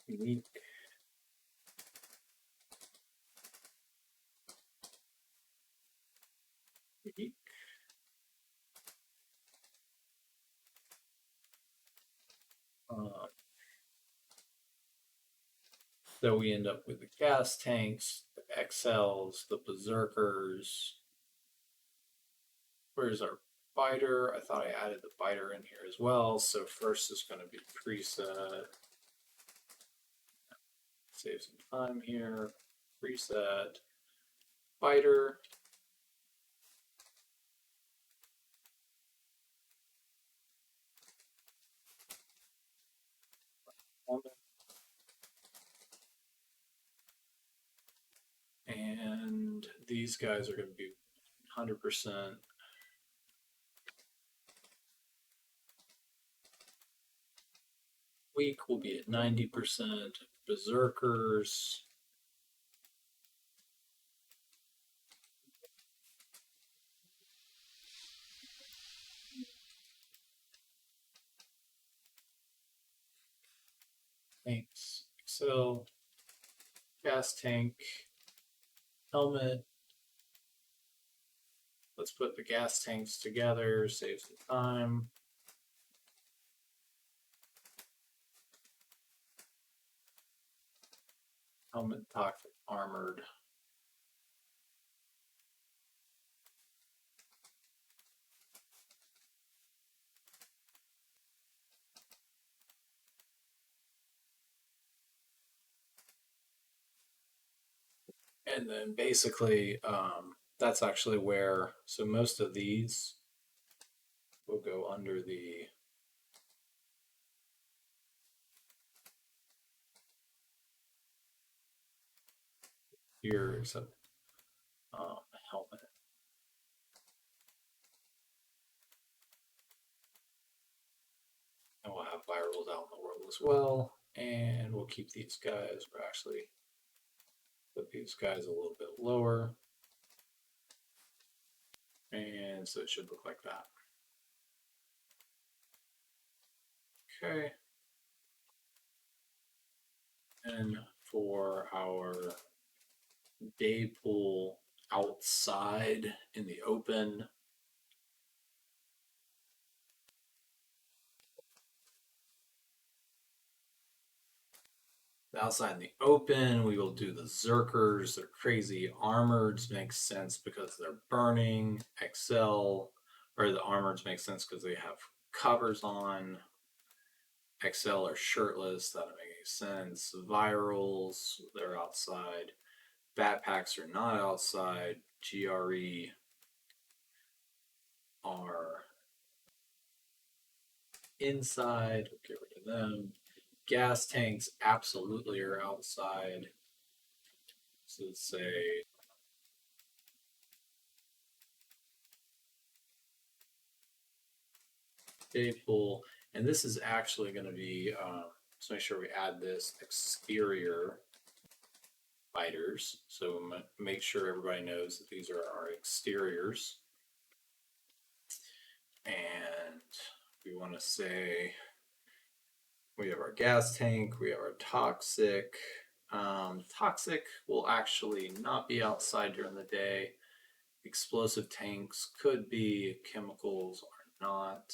Unique. Unique. So we end up with the gas tanks, the XLs, the berserkers. Where's our biter? I thought I added the biter in here as well. So first is going to be preset. Save some time here. Preset. Biter. And these guys are going to be 100%. Weak will be at 90%. Berserkers. Tanks. Excel. Gas tank. Helmet. Let's put the gas tanks together, save some time. Helmet, toxic, armored. And then basically, that's actually where, so most of these will go under the here, except helmet. And we'll have virals out in the world as well. And we'll keep these guys, we'll actually put these guys a little bit lower. And so it should look like that. Okay. And for our day pool outside in the open, outside in the open, we will do the Zerkers. They're crazy. Armoreds make sense because they're burning. XL, or the Armoreds make sense because they have covers on. XL are shirtless. That doesn't make any sense. Virals, they're outside. Backpacks are not outside. GRE are inside. We'll get rid of them. Gas tanks absolutely are outside. So let's say day pool, and this is actually going to be, let's make sure we add this exterior biters. So make sure everybody knows that these are our exteriors. And we want to say we have our gas tank, we have our toxic. Toxic will actually not be outside during the day. Explosive tanks could be, chemicals are not.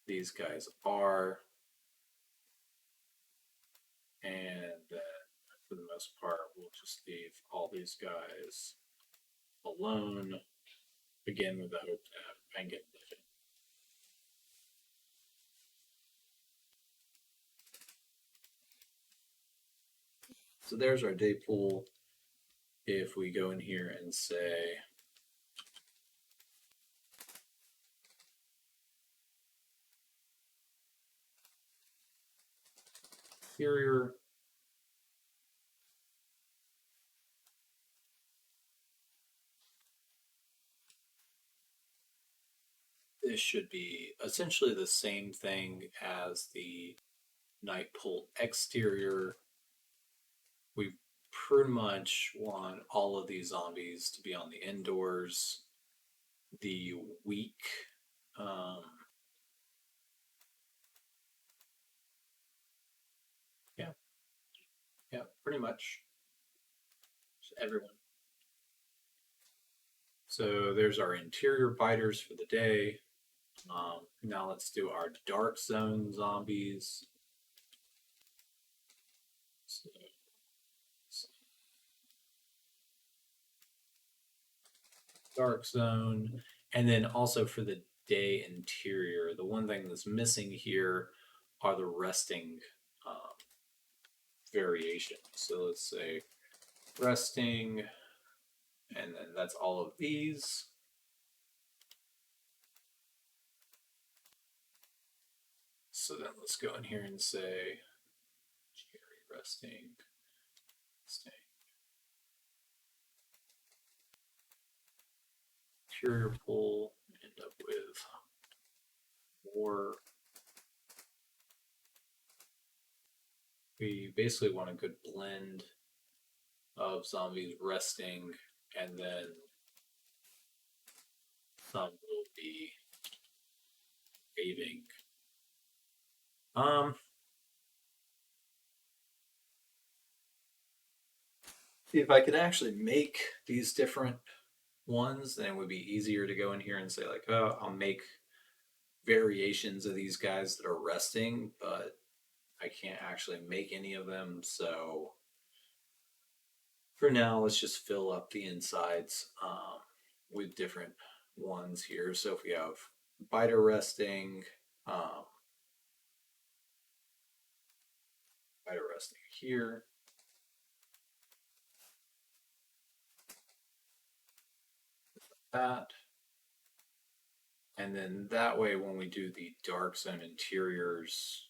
These guys are. And then for the most part, we'll just leave all these guys alone. Again, with the hope that I can get it. So there's our day pool. If we go in here and say exterior, this should be essentially the same thing as the night pool exterior. We pretty much want all of these zombies to be on the indoors. The weak, yeah, pretty much just everyone. So there's our interior biters for the day. Now let's do our dark zone zombies. So, dark zone. And then also for the day interior, the one thing that's missing here are the resting variations. So let's say resting, and then that's all of these. So then let's go in here and say resting, resting. Interior pull, end up with more. We basically want a good blend of zombies resting, and then some will be waving. See, if I could actually make these different ones, then it would be easier to go in here and say like, oh, I'll make variations of these guys that are resting, but I can't actually make any of them. So for now, let's just fill up the insides with different ones here. So if we have biter resting, biter resting here. That. And then that way, when we do the dark zone interiors,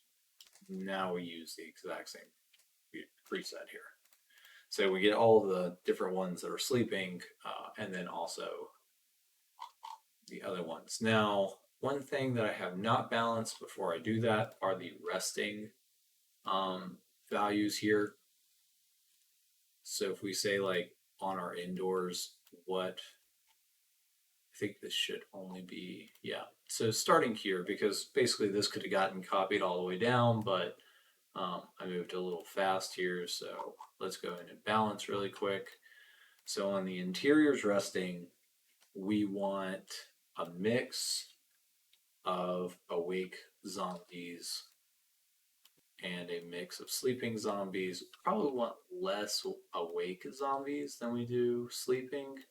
now we use the exact same preset here. So we get all the different ones that are sleeping, and then also the other ones. Now, one thing that I have not balanced before I do that are the resting values here. So if we say like on our indoors, what I think this should only be, yeah. So starting here, because basically this could have gotten copied all the way down, but I moved a little fast here. So let's go in and balance really quick. So on the interiors resting, we want a mix of awake zombies and a mix of sleeping zombies. Probably want less awake zombies than we do sleeping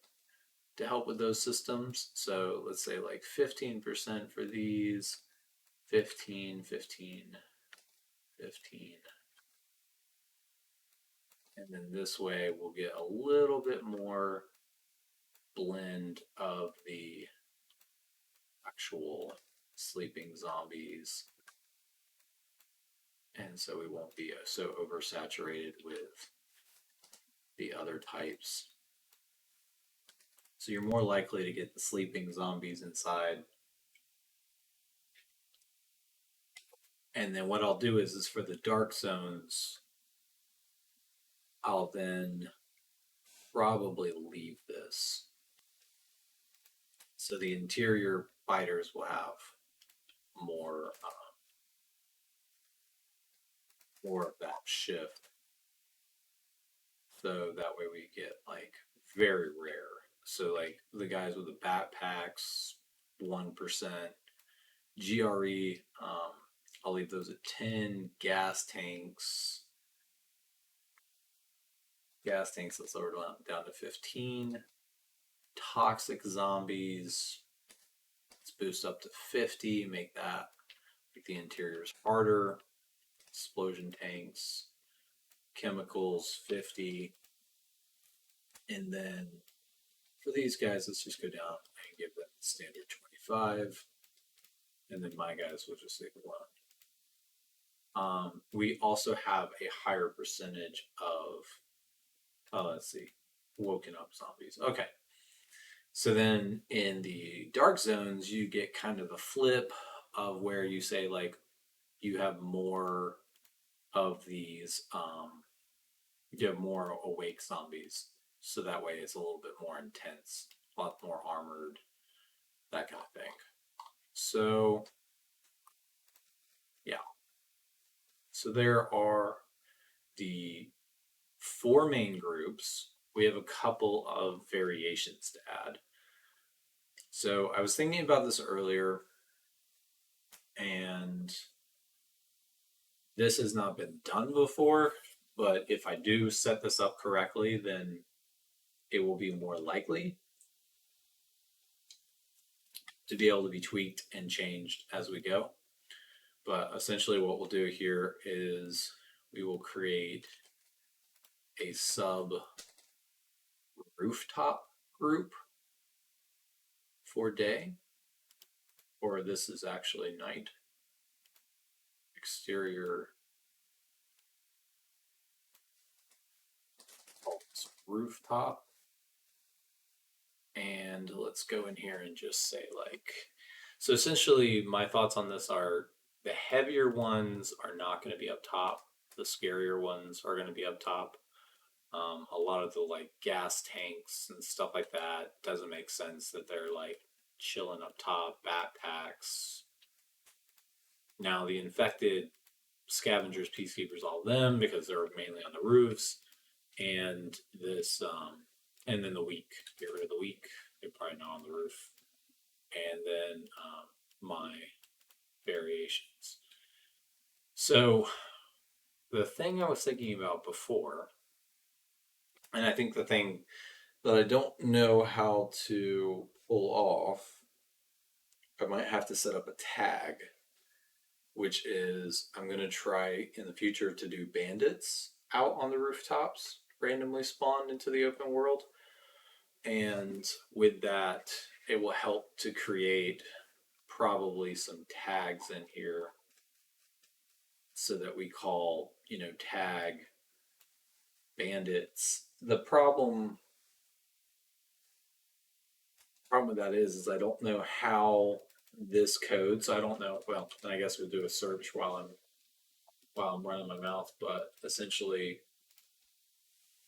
to help with those systems. So let's say like 15% for these, 15, 15, 15. And then this way we'll get a little bit more blend of the actual sleeping zombies. And so we won't be so oversaturated with the other types. So you're more likely to get the sleeping zombies inside. And then what I'll do is for the dark zones, I'll then probably leave this. So the interior biters will have more of that shift. So that way we get like very rare. So like the guys with the backpacks, 1%. GRE, I'll leave those at 10. Gas tanks, let's lower it down to 15. Toxic zombies, let's boost up to 50. Make the interiors harder. Explosion tanks, chemicals, 50. And then for these guys, let's just go down and give them the standard 25. And then my guys will just leave alone. We also have a higher percentage of, let's see, woken up zombies. Okay. So then in the dark zones, you get kind of the flip of where you say, like, you have more of these, you have more awake zombies. So that way it's a little bit more intense, a lot more armored, that kind of thing. So, yeah. So there are the 4 main groups. We have a couple of variations to add. So I was thinking about this earlier, and this has not been done before, but if I do set this up correctly, then it will be more likely to be able to be tweaked and changed as we go. But essentially what we'll do here is we will create a sub rooftop group for day, or this is actually night. Exterior rooftop. And let's go in here and just say like, so essentially my thoughts on this are the heavier ones are not going to be up top. The scarier ones are going to be up top. A lot of the like gas tanks and stuff like that doesn't make sense that they're like chilling up top, backpacks. Now the infected scavengers, peacekeepers, all of them because they're mainly on the roofs, and this, and then the weak. Get rid of the weak. They're probably not on the roof, and then my variations. So the thing I was thinking about before, and I think the thing that I don't know how to pull off, I might have to set up a tag, which is I'm going to try in the future to do bandits out on the rooftops, randomly spawned into the open world. And with that, it will help to create probably some tags in here so that we call, tag bandits. The problem with that is I don't know how this code, so I don't know. Well, I guess we'll do a search while I'm running my mouth, but essentially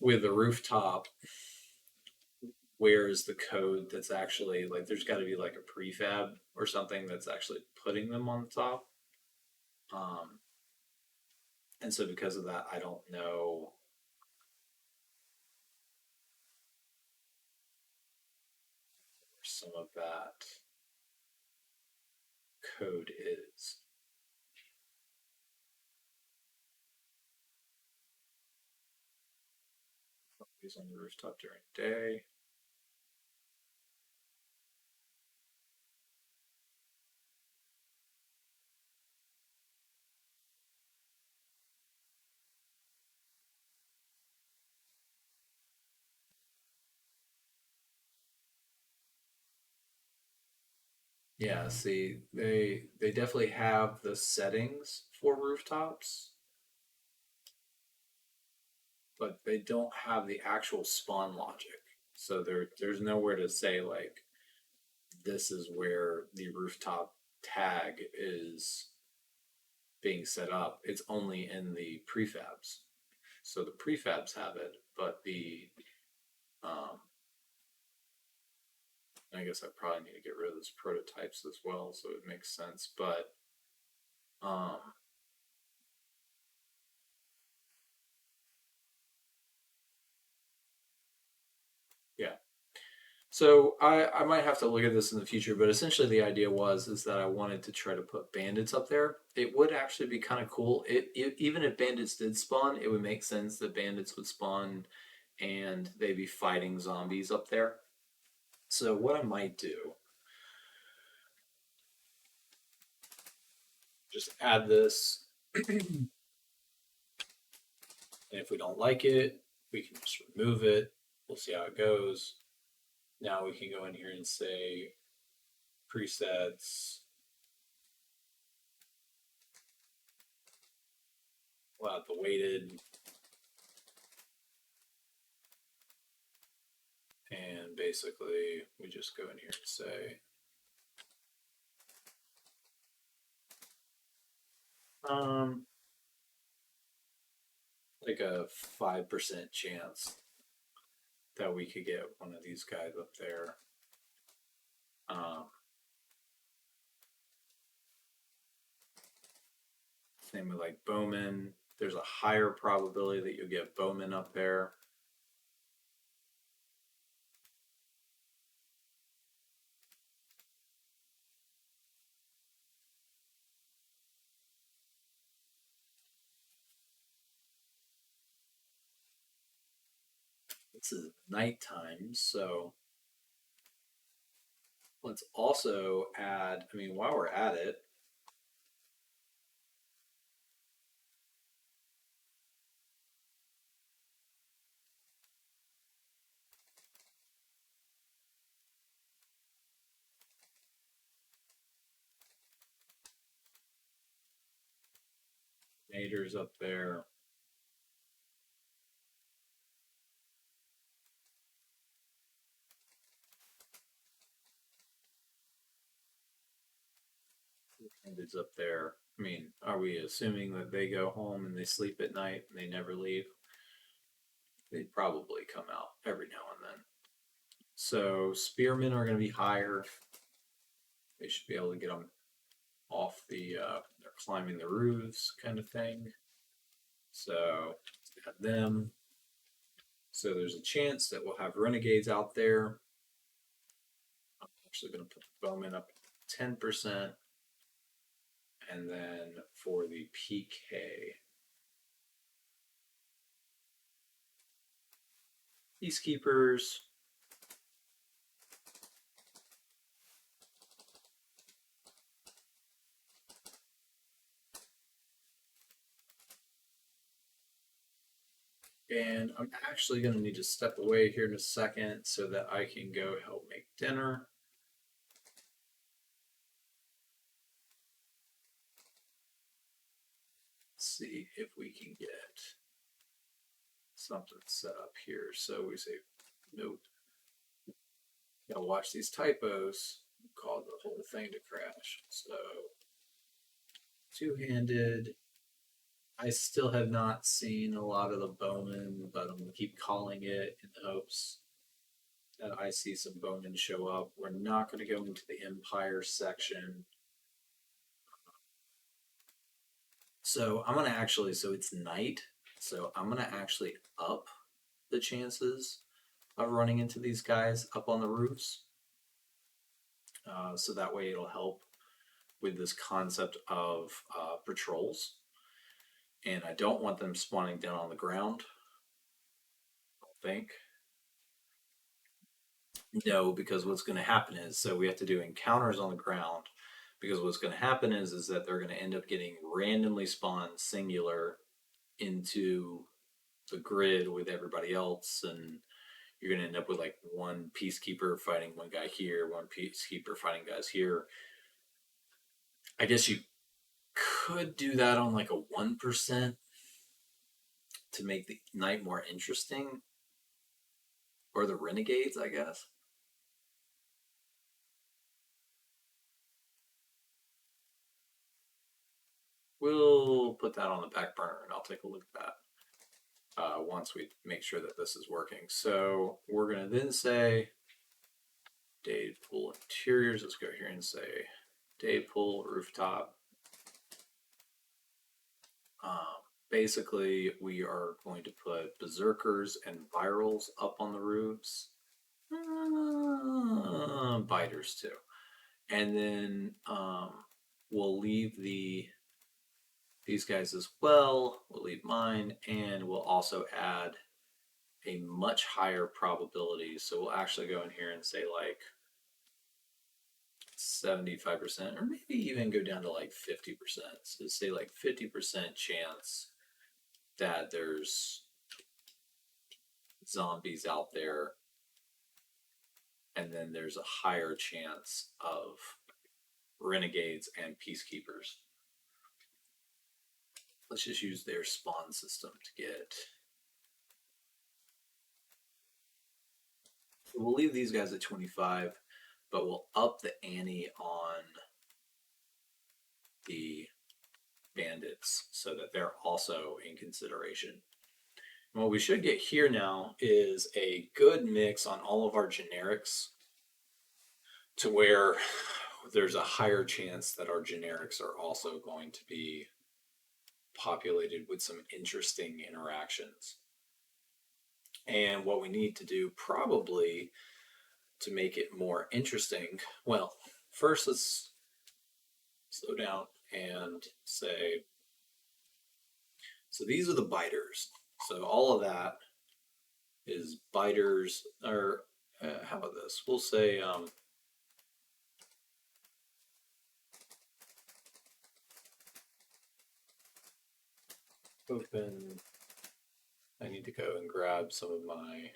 with the rooftop, where is the code that's actually like there's got to be like a prefab or something that's actually putting them on the top. And so because of that, I don't know where some of that code is. He's on the rooftop during day. Yeah, see, they definitely have the settings for rooftops, but they don't have the actual spawn logic. So there's nowhere to say like this is where the rooftop tag is being set up. It's only in the prefabs. So the prefabs have it, but the I guess I probably need to get rid of those prototypes as well, so it makes sense. But um, yeah. So I might have to look at this in the future, but essentially the idea is that I wanted to try to put bandits up there. It would actually be kind of cool. Even if bandits did spawn, it would make sense that bandits would spawn and they'd be fighting zombies up there. So what I might do, just add this, and if we don't like it, we can just remove it. We'll see how it goes. Now we can go in here and say presets. We'll add the weighted. And basically we just go in here and say like a 5% chance that we could get one of these guys up there. Same with like Bowman. there's a higher probability that you'll get bowmen up there. This is nighttime, so let's also add, I mean, while we're at it, Nader's up there. It's up there. I mean, are we assuming that they go home and they sleep at night and they never leave? They'd probably come out every now and then. So spearmen are going to be higher. They should be able to get them off the, they're climbing the roofs kind of thing. So got them. So there's a chance that we'll have renegades out there. I'm actually going to put the bowmen up 10%. And then for the PK, Peacekeepers, and I'm actually going to need to step away here in a second so that I can go help make dinner. Let's see if we can get something set up here. So we say, nope. Gotta watch these typos, cause the whole thing to crash. So, two-handed. I still have not seen a lot of the bowmen, but I'm gonna keep calling it in the hopes that I see some bowmen show up. We're not gonna go into the Empire section. So I'm gonna actually, so it's night, so I'm gonna actually up the chances of running into these guys up on the roofs. So that way it'll help with this concept of patrols. And I don't want them spawning down on the ground. I don't think. No, because what's going to happen is, so we have to do encounters on the ground. Because what's going to happen is that they're going to end up getting randomly spawned singular into the grid with everybody else, and you're going to end up with like one peacekeeper fighting one guy here, one peacekeeper fighting guys here. I guess you could do that on like a 1% to make the night more interesting, or the renegades, I guess. We'll put that on the back burner and I'll take a look at that once we make sure that this is working. So we're going to then say day pool interiors. Let's go here and say day pool rooftop. Basically, we are going to put berserkers and virals up on the roofs. Biters too. And then we'll leave these guys as well. We'll leave mine, and we'll also add a much higher probability. So we'll actually go in here and say like 75%, or maybe even go down to like 50%. So say like 50% chance that there's zombies out there, and then there's a higher chance of renegades and peacekeepers. Let's just use their spawn system to get. We'll leave these guys at 25, but we'll up the ante on the bandits so that they're also in consideration. And what we should get here now is a good mix on all of our generics to where there's a higher chance that our generics are also going to be populated with some interesting interactions. And what we need to do probably to make it more interesting, well, first let's slow down and say, so these are the biters. So all of that is biters, or how about this? We'll say open. I need to go and grab some of my.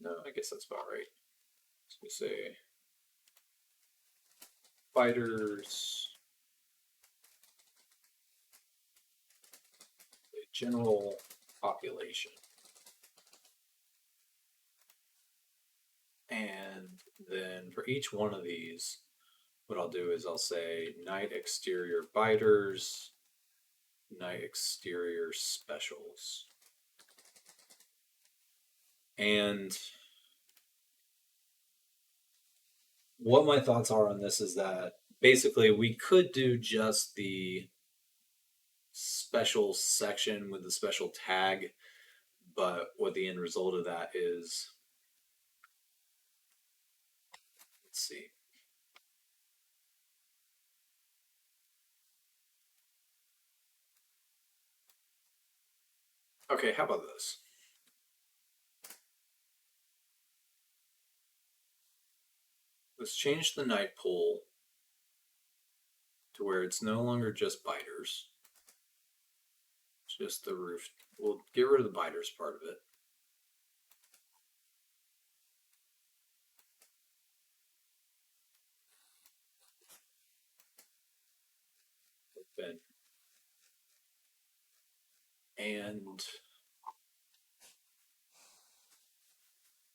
No, I guess that's about right. So we say biters, the general population. And then for each one of these, what I'll do is I'll say night exterior biters, night exterior specials. And what my thoughts are on this is that basically we could do just the special section with the special tag, but what the end result of that is, let's see. Okay, how about this? Let's change the night pool to where it's no longer just biters. It's just the roof. We'll get rid of the biters part of it. Then, and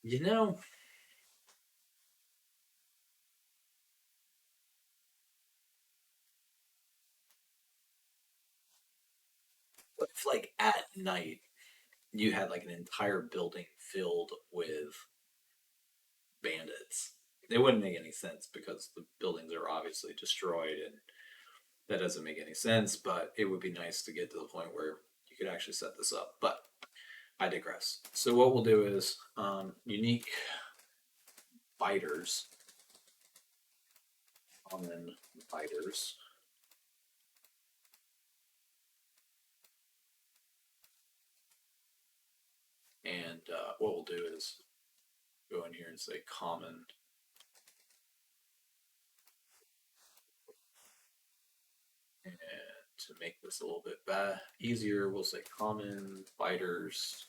you know, what if like at night you had like an entire building filled with bandits? It wouldn't make any sense because the buildings are obviously destroyed and that doesn't make any sense, but it would be nice to get to the point where you could actually set this up. But I digress. So what we'll do is unique biters, common biters. And what we'll do is go in here and say common. And to make this a little bit easier, we'll say common biters.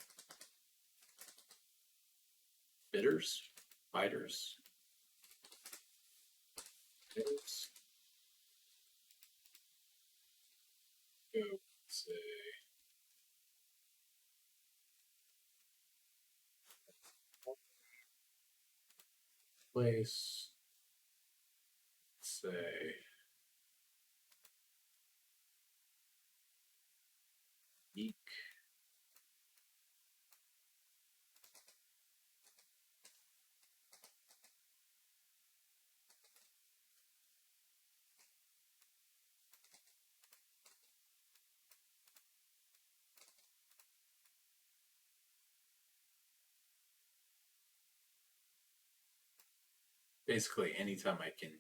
Bitters? Biters. Bitters. Go say place. Say eek. Basically, anytime I can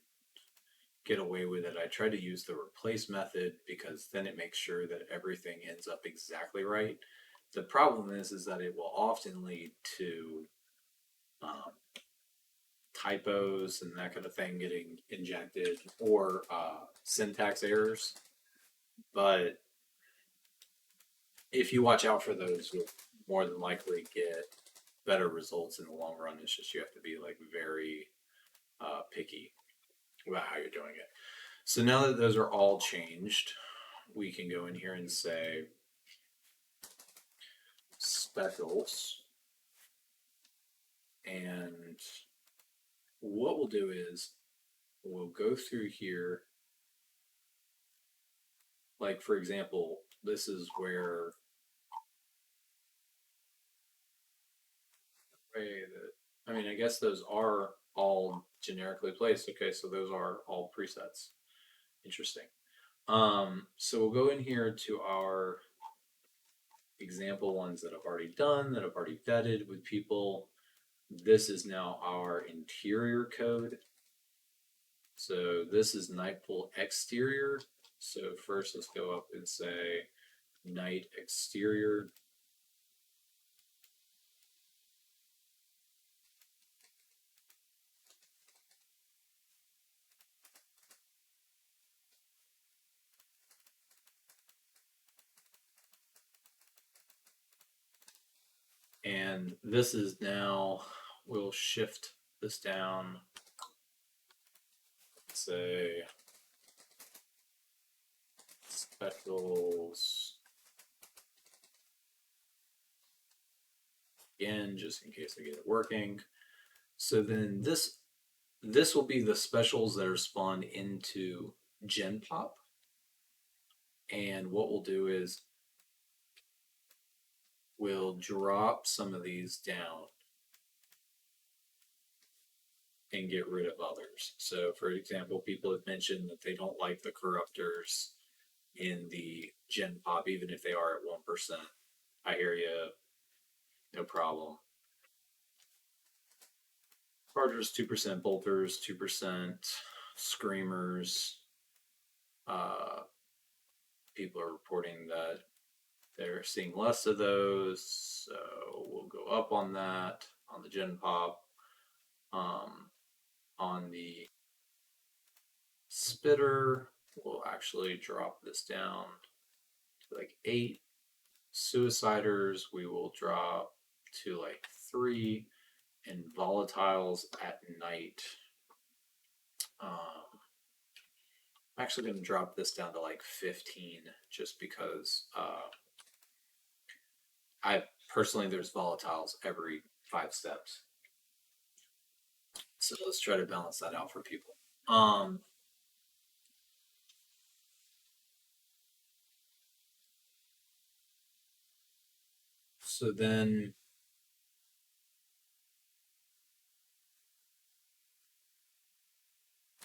get away with it, I try to use the replace method because then it makes sure that everything ends up exactly right. The problem is that it will often lead to um, typos and that kind of thing getting injected or syntax errors. But if you watch out for those, you'll more than likely get better results in the long run. It's just you have to be like very picky about how you're doing it. So now that those are all changed, we can go in here and say specials. And what we'll do is we'll go through here. Like, for example, this is where I mean, I guess those are all generically placed. Okay, so those are all presets. Interesting. So we'll go in here to our example ones that I've already done, that I've already vetted with people. This is now our interior code. So this is night pool exterior. So first let's go up and say night exterior. And this is now, we'll shift this down, say specials again, just in case I get it working. So then this will be the specials that are spawned into GenPop. And what we'll do is we'll drop some of these down and get rid of others. So for example, people have mentioned that they don't like the corruptors in the GenPop, even if they are at 1%. I hear you, no problem. Chargers 2%, bolters 2%, screamers. People are reporting that they're seeing less of those, so we'll go up on that on the GenPop. On the spitter, we'll actually drop this down to like 8. Suiciders, we will drop to like 3. And volatiles at night. I'm actually going to drop this down to like 15 just because I personally, there's volatiles every 5 steps. So let's try to balance that out for people. So then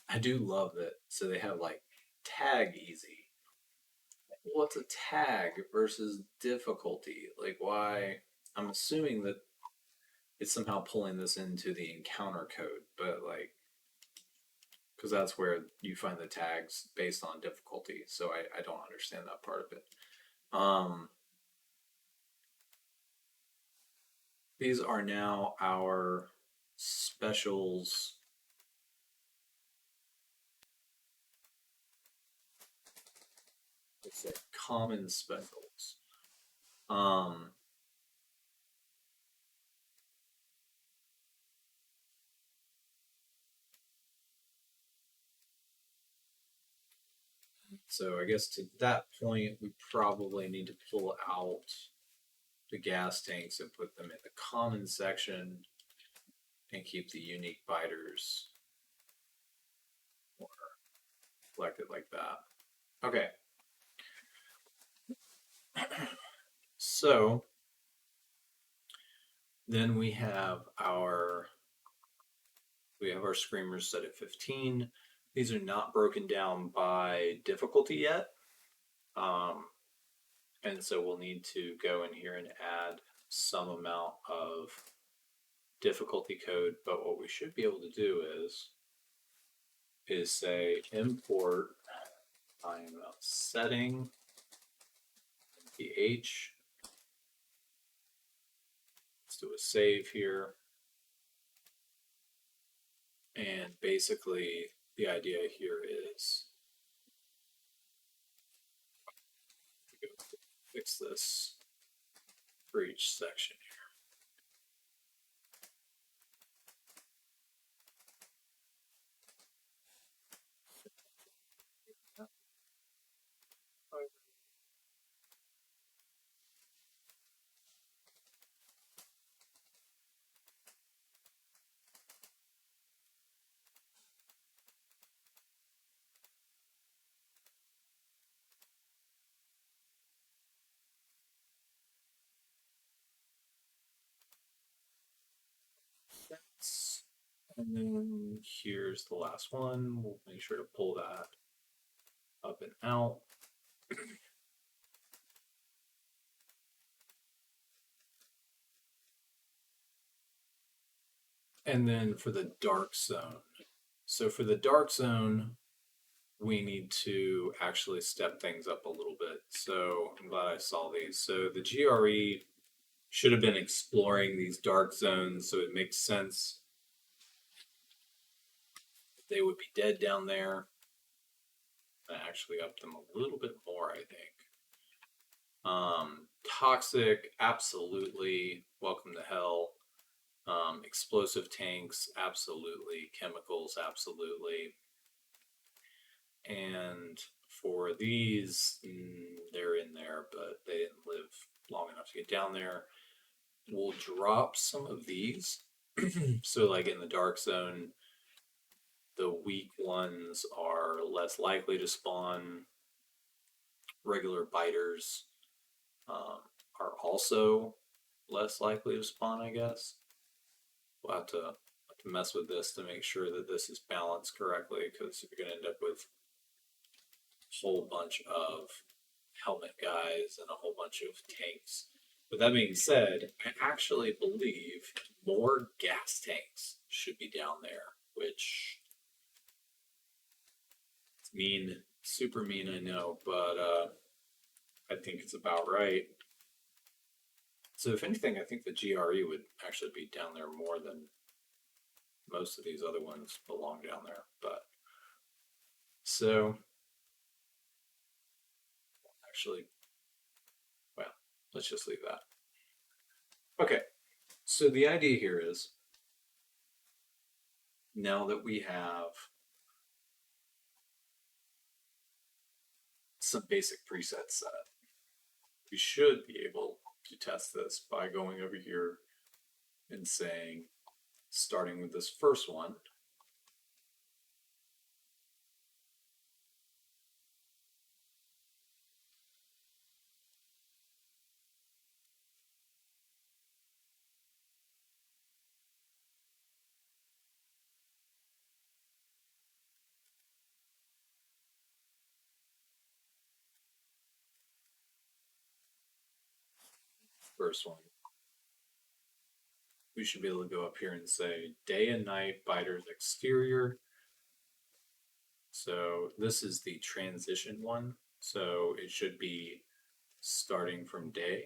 I do love it. So they have like tag easy. What's a tag versus difficulty? Like why? I'm assuming that it's somehow pulling this into the encounter code, but like because that's where you find the tags based on difficulty. So I don't understand that part of it. These are now our specials. It's like common specials. Um, so I guess to that point, we probably need to pull out the gas tanks and put them in the common section and keep the unique biters collected like that. Okay. So then we have our screamers set at 15. These are not broken down by difficulty yet. And so we'll need to go in here and add some amount of difficulty code. But what we should be able to do is say import setting ph. Let's do a save here. And basically the idea here is fix this for each section here. And then here's the last one. We'll make sure to pull that up and out. And then for the dark zone. So for the dark zone, we need to actually step things up a little bit. So I'm glad I saw these. So the GRE should have been exploring these dark zones, so it makes sense they would be dead down there. I actually upped them a little bit more, I think. Toxic, absolutely. Welcome to hell. Explosive tanks, absolutely. Chemicals, absolutely. And for these, they're in there, but they didn't live long enough to get down there. We'll drop some of these. So, like in the dark zone, the weak ones are less likely to spawn. Regular biters are also less likely to spawn, I guess. We'll have to mess with this to make sure that this is balanced correctly, because you're going to end up with a whole bunch of helmet guys and a whole bunch of tanks. With that being said, I actually believe more gas tanks should be down there, which it's mean, super mean, I know, but I think it's about right. So if anything, I think the GRE would actually be down there more than most of these other ones belong down there. But so actually, well, let's just leave that. Okay, so the idea here is now that we have some basic presets set, we should be able to test this by going over here and saying, starting with this first one, we should be able to go up here and say day and night biters exterior. So this is the transition one. So it should be starting from day.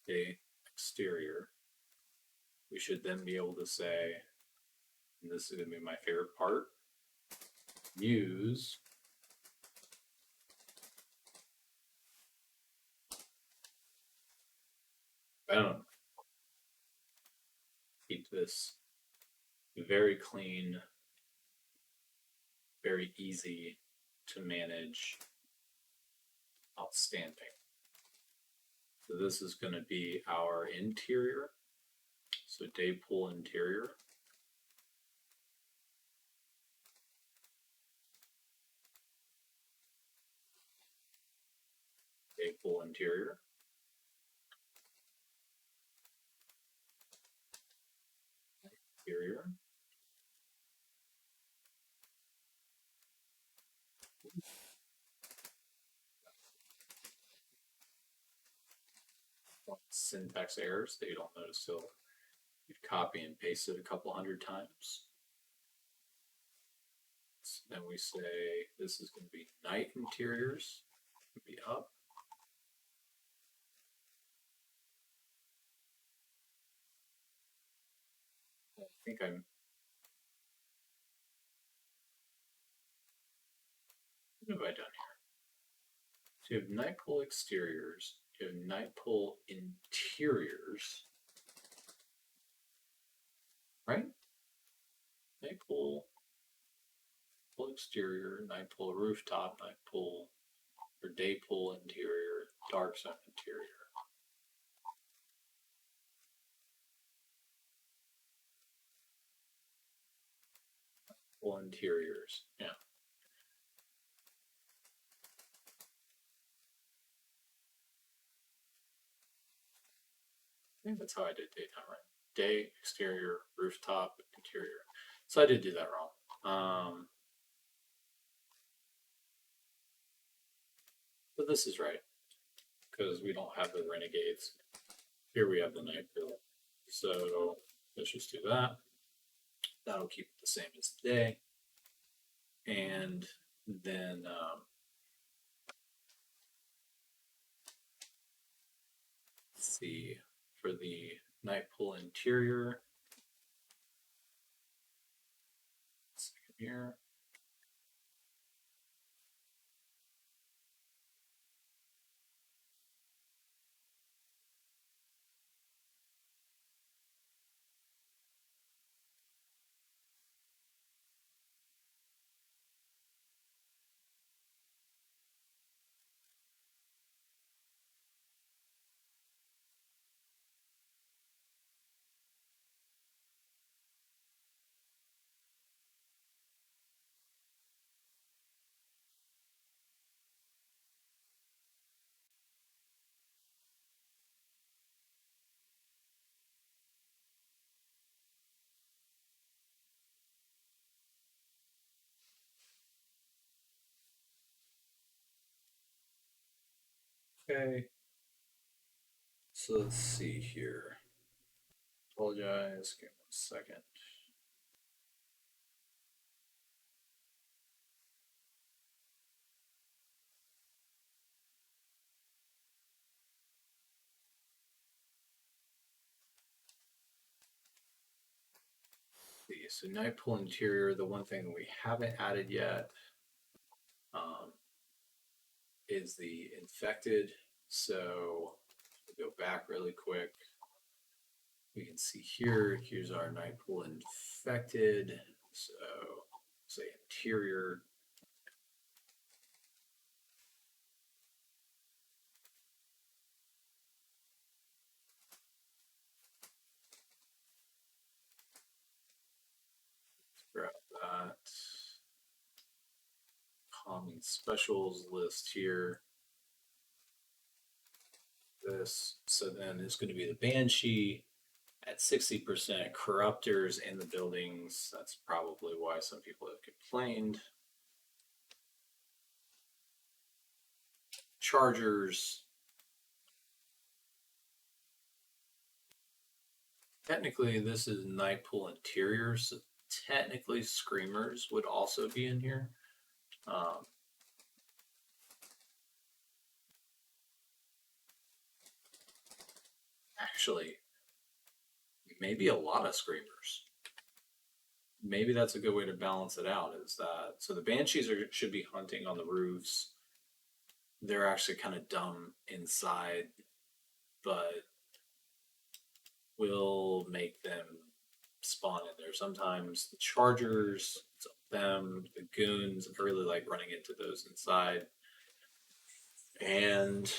Day exterior. We should then be able to say, and this is going to be my favorite part, use boom. Keep this very clean, very easy to manage. Outstanding. So this is going to be our interior. So day pool interior. Day pool interior. Interior. Syntax errors that you don't notice till you've copy and pasted a couple hundred times. So then we say this is going to be night interiors. Be up. I think I'm. What have I done here? So you have night pool exteriors. You have night pool interiors. Right? Night pool exterior, night pool rooftop, night pool, or day pool interior, dark zone interior. Pool interiors, yeah. I think that's how I did daytime, right? day, exterior, rooftop, interior. So I did do that wrong. But this is right because we don't have the renegades. Here we have the night pool. So let's just do that. That'll keep it the same as today. And then let's see, for the night pool interior. Second here. Okay. So let's see here. Apologize. Give me 1 second. So night pool interior, the one thing we haven't added yet is the infected. So we'll go back really quick. We can see here's our night pool infected. So say interior. Grab that. Common specials list here. This. So then it's going to be the Banshee at 60%, corruptors in the buildings. That's probably why some people have complained. Chargers. Technically, this is night pool interior, so technically screamers would also be in here. Actually, maybe a lot of screamers. Maybe that's a good way to balance it out. Is that so? The banshees should be hunting on the roofs. They're actually kind of dumb inside, but we'll make them spawn in there. Sometimes the chargers, it's them, the goons. I really like running into those inside. And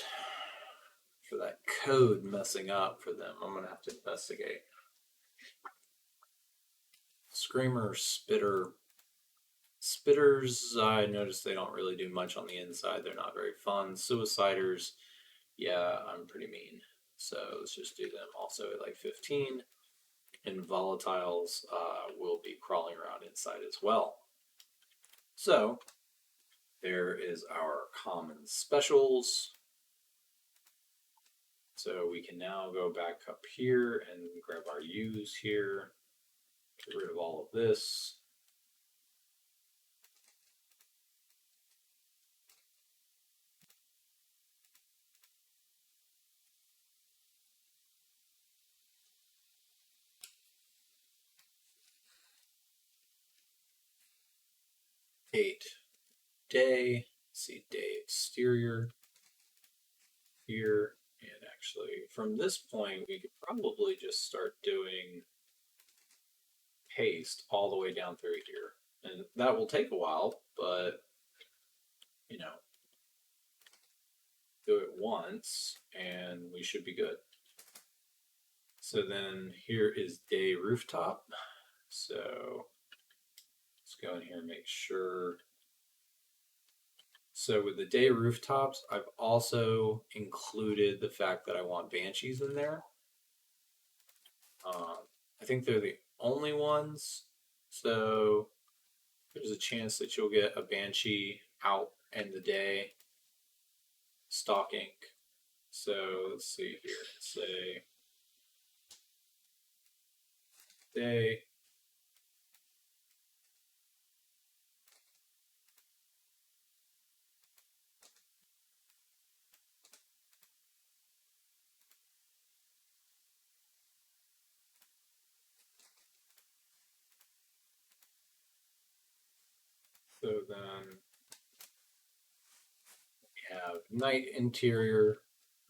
for that code messing up for them, I'm gonna have to investigate. Screamer, spitter. Spitters, I noticed they don't really do much on the inside. They're not very fun. Suiciders, yeah, I'm pretty mean. So let's just do them also at like 15. And volatiles will be crawling around inside as well. So there is our common specials. So we can now go back up here and grab our U's here. Get rid of all of this. Day, see day exterior here, and actually from this point we could probably just start doing paste all the way down through here, and that will take a while, but you know, do it once and we should be good. So then here is day rooftop. So let's go in here and make sure. So with the day rooftops, I've also included the fact that I want banshees in there. think they're the only ones. So there's a chance that you'll get a Banshee out in the day stalking. So let's see here. Say day. So then we have night interior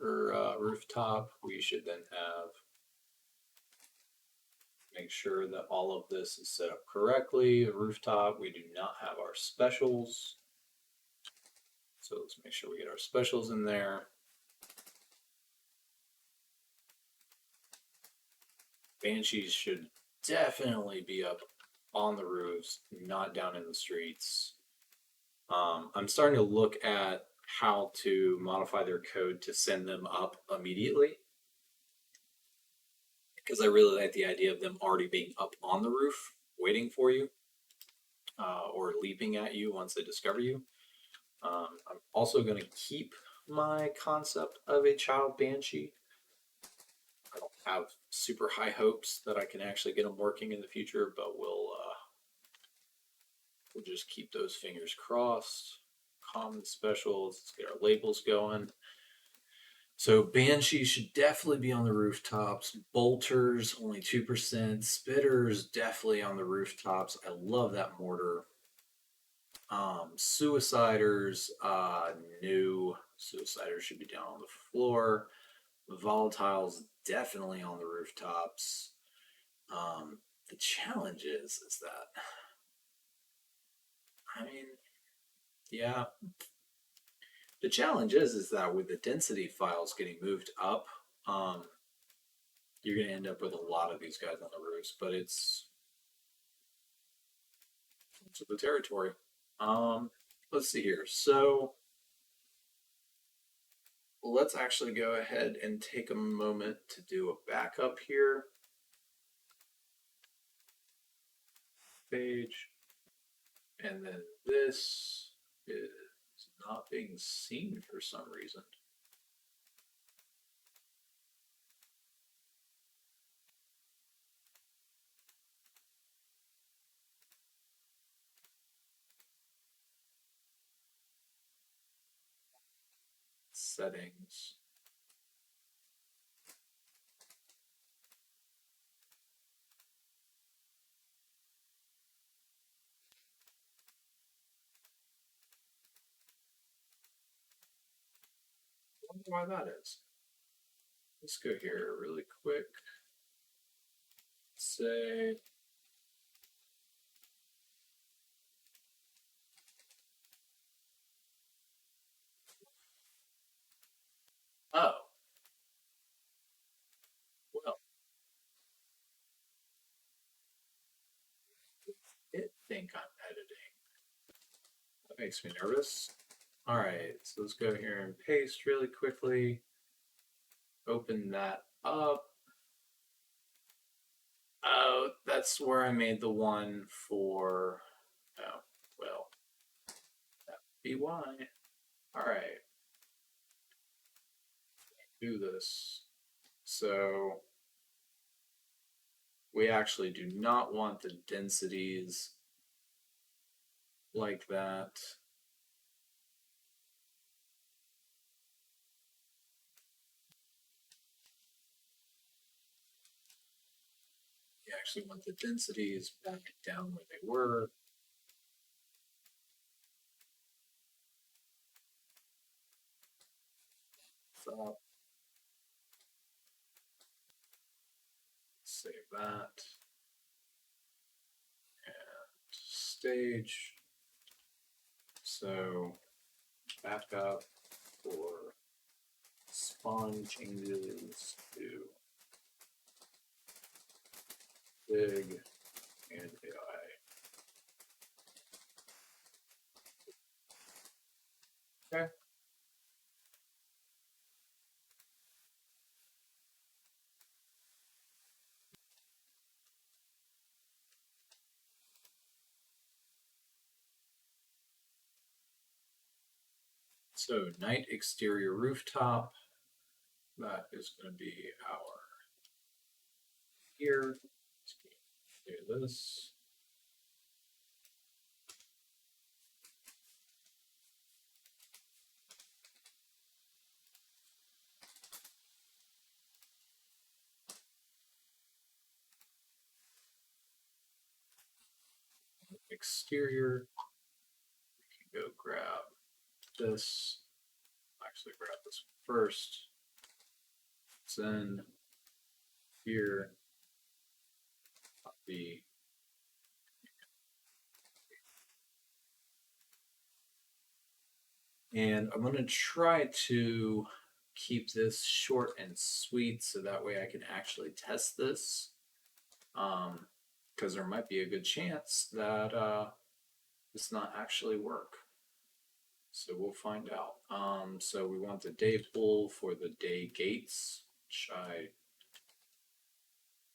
or rooftop. We should then have make sure that all of this is set up correctly. The rooftop, we do not have our specials. So let's make sure we get our specials in there. Banshees should definitely be up on the roofs, not down in the streets. I'm starting to look at how to modify their code to send them up immediately because I really like the idea of them already being up on the roof waiting for you or leaping at you once they discover you. I'm also going to keep my concept of a child banshee. I don't have super high hopes that I can actually get them working in the future, but we'll just keep those fingers crossed. Common specials. Let's get our labels going. So Banshee should definitely be on the rooftops. Bolters only 2%. Spitters definitely on the rooftops. I love that mortar. Suiciders, new. Suiciders should be down on the floor. Volatiles definitely on the rooftops. The challenge is that, I mean, yeah. The challenge is that with the density files getting moved up, you're going to end up with a lot of these guys on the roofs, but it's the territory. Let's see here. So let's actually go ahead and take a moment to do a backup here. Page. And then this is not being seen for some reason. Settings. I wonder why that is. Let's go here really quick. Say oh, well, it think I'm editing. That makes me nervous. All right, so let's go here and paste really quickly. Open that up. Oh, that's where I made the one for, oh, well, that would be why. All right, do this. So we actually do not want the densities like that. We actually want the densities back down where they were. Stop. Save that. And stage. So back up for spawn changes to big and AI. Okay. So night exterior rooftop, that is going to be our here. Let's do this. Exterior, we can go grab this. Actually, grab this first. Then here, the and I'm going to try to keep this short and sweet so that way I can actually test this. Because there might be a good chance that this not actually work. So we'll find out. So we want the day pull for the day gates, which I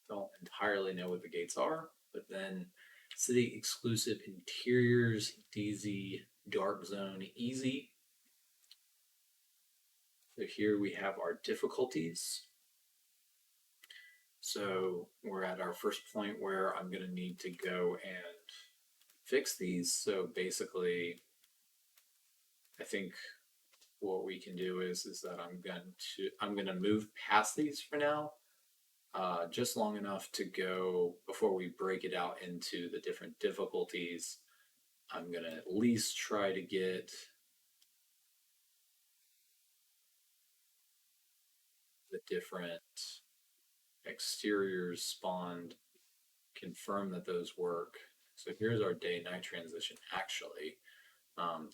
don't entirely know what the gates are, but then city exclusive interiors, DZ, dark zone, easy. So here we have our difficulties. So we're at our first point where I'm going to need to go and fix these. So basically, I think what we can do is that I'm going to move past these for now, just long enough to go before we break it out into the different difficulties. I'm going to at least try to get the different exteriors spawned, confirm that those work. So here's our day-night transition. Actually,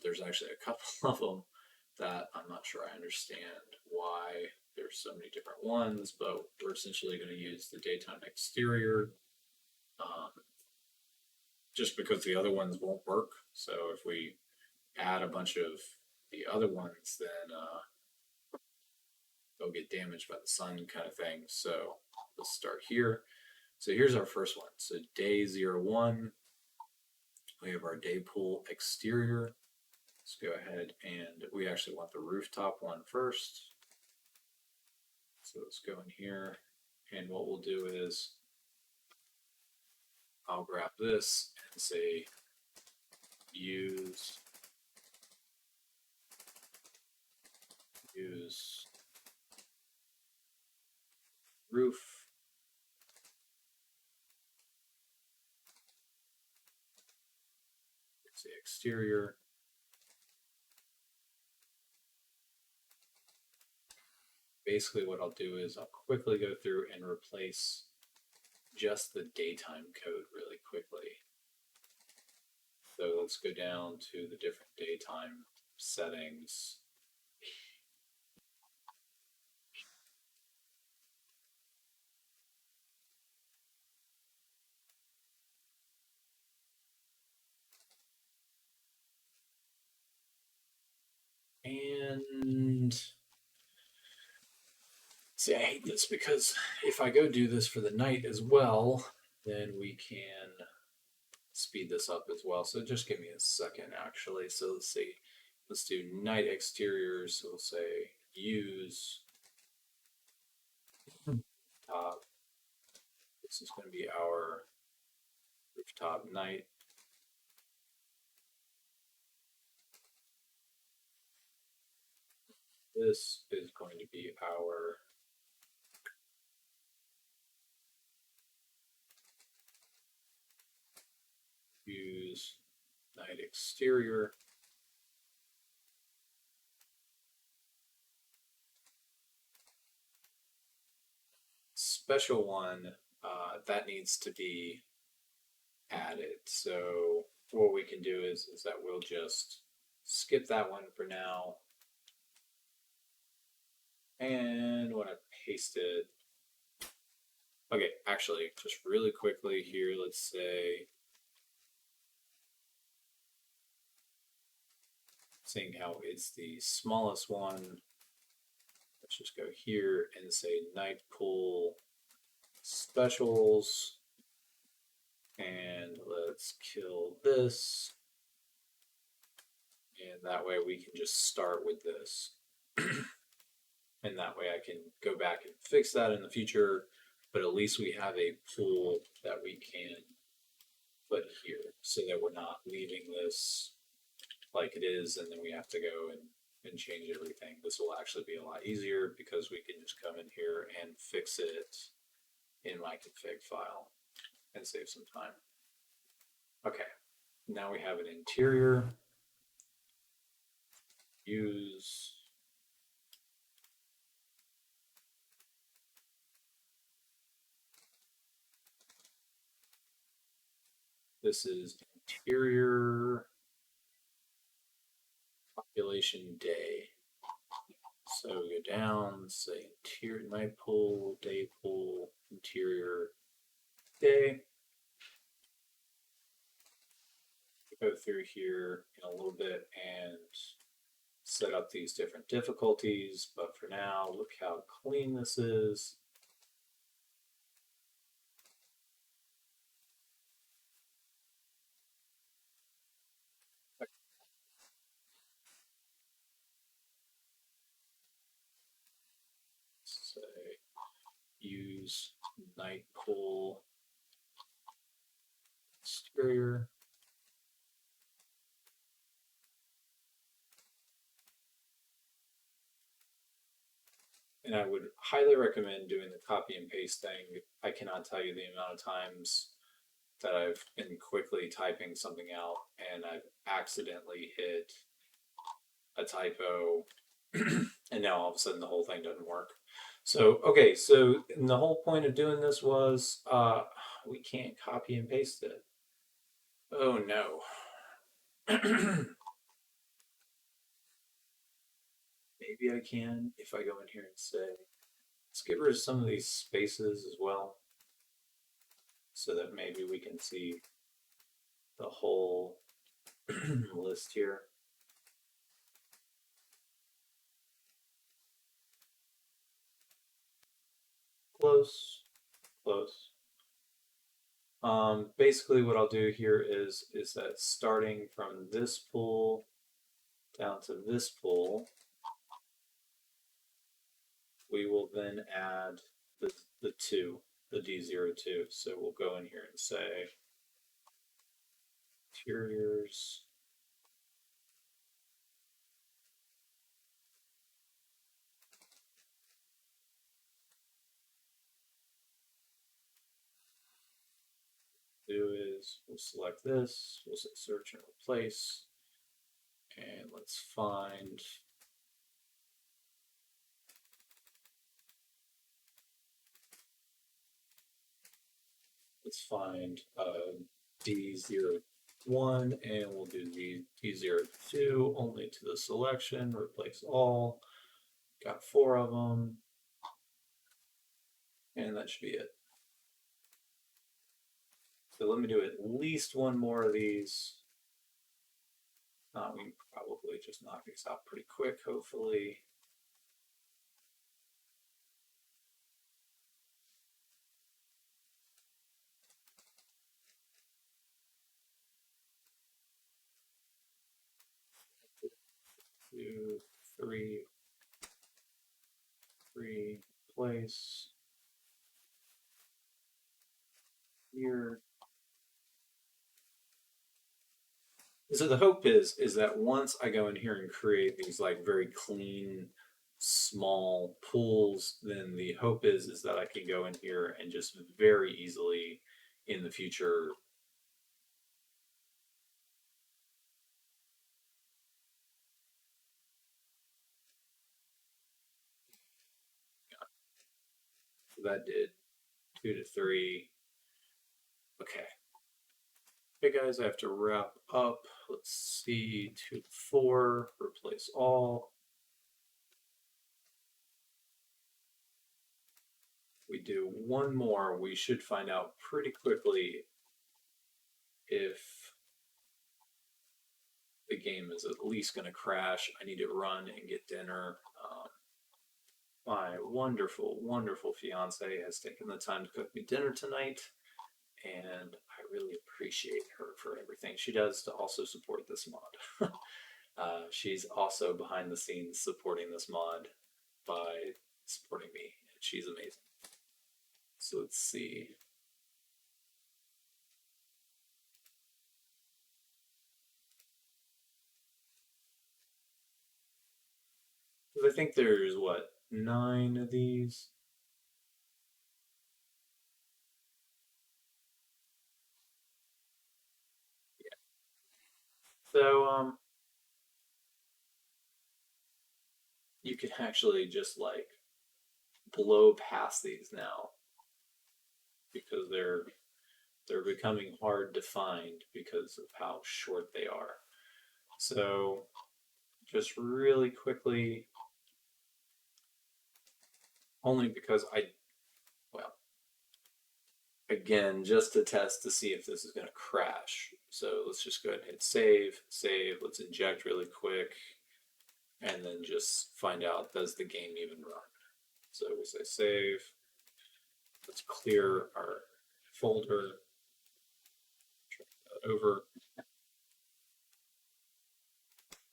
there's actually a couple of them that I'm not sure I understand why there's so many different ones, but we're essentially going to use the daytime exterior just because the other ones won't work. So if we add a bunch of the other ones, then they'll get damaged by the sun kind of thing. So let's start here. So here's our first one. So day 01, we have our day pool exterior. Let's go ahead and we actually want the rooftop one first. So let's go in here, and what we'll do is I'll grab this and say use roof. It's the exterior. Basically what I'll do is I'll quickly go through and replace just the daytime code really quickly. So let's go down to the different daytime settings. And see, I hate this because if I go do this for the night as well, then we can speed this up as well. So just give me a second actually. So let's see. Let's do night exteriors. So we'll say use top. This is going to be our rooftop night. This is going to be our use night exterior. Special one, that needs to be added. So what we can do is that we'll just skip that one for now. And when I paste it, okay, actually, just really quickly here, let's say, seeing how it's the smallest one, let's just go here and say night pool specials, and let's kill this, and And that way we can just start with this. And that way I can go back and fix that in the future, but at least we have a pool that we can put here so that we're not leaving this like it is and then we have to go and change everything. This will actually be a lot easier because we can just come in here and fix it in my config file and save some time. Okay, now we have an interior. Use this is interior population day. So we go down, say interior night pool, day pool, interior day. Go through here in a little bit and set up these different difficulties, but for now, look how clean this is. Say use night pool exterior. And I would highly recommend doing the copy and paste thing. I cannot tell you the amount of times that I've been quickly typing something out and I've accidentally hit a typo and now all of a sudden the whole thing doesn't work. So, okay, so the whole point of doing this was we can't copy and paste it. Oh no. Maybe I can if I go in here and say, let's get rid of some of these spaces as well so that maybe we can see the whole list here. Close, close. Basically what I'll do here is that starting from this pool down to this pool, we will then add the 2, the D02. So we'll go in here and say interiors. Do is we'll select this, we'll say search and replace, and let's find D01 and we'll do the D02 only to the selection, replace all. Got 4 of them, and that should be it. So let me do at least one more of these. We can probably just knock these out pretty quick, hopefully. Two, three, place here. So the hope is that once I go in here and create these like very clean, small pools, then the hope is that I can go in here and just very easily in the future that did 2 to 3. Okay. Okay, guys, I have to wrap up. Let's see, 2 to 4, replace all. We do one more, we should find out pretty quickly if the game is at least going to crash. I need to run and get dinner. My wonderful, wonderful fiance has taken the time to cook me dinner tonight, and I really appreciate her for everything she does to also support this mod. She's also behind the scenes supporting this mod by supporting me. She's amazing. So let's see. I think there's what, 9 of these? Yeah. So you can actually just like blow past these now because they're becoming hard to find because of how short they are. So just really quickly, only because well, again, just to test to see if this is going to crash. So let's just go ahead and hit save, save. Let's inject really quick, and then just find out, does the game even run? So we say save. Let's clear our folder, over,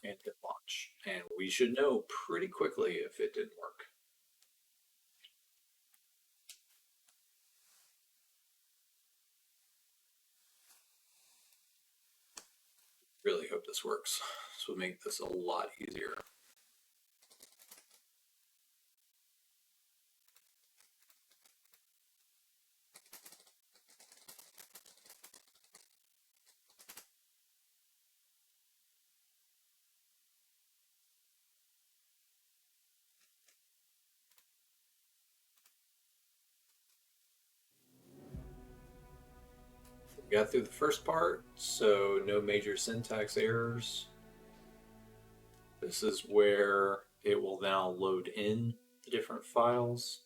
and hit launch. And we should know pretty quickly if it didn't work. Really hope this works. This will make this a lot easier. We got through the first part, so no major syntax errors. This is where it will now load in the different files.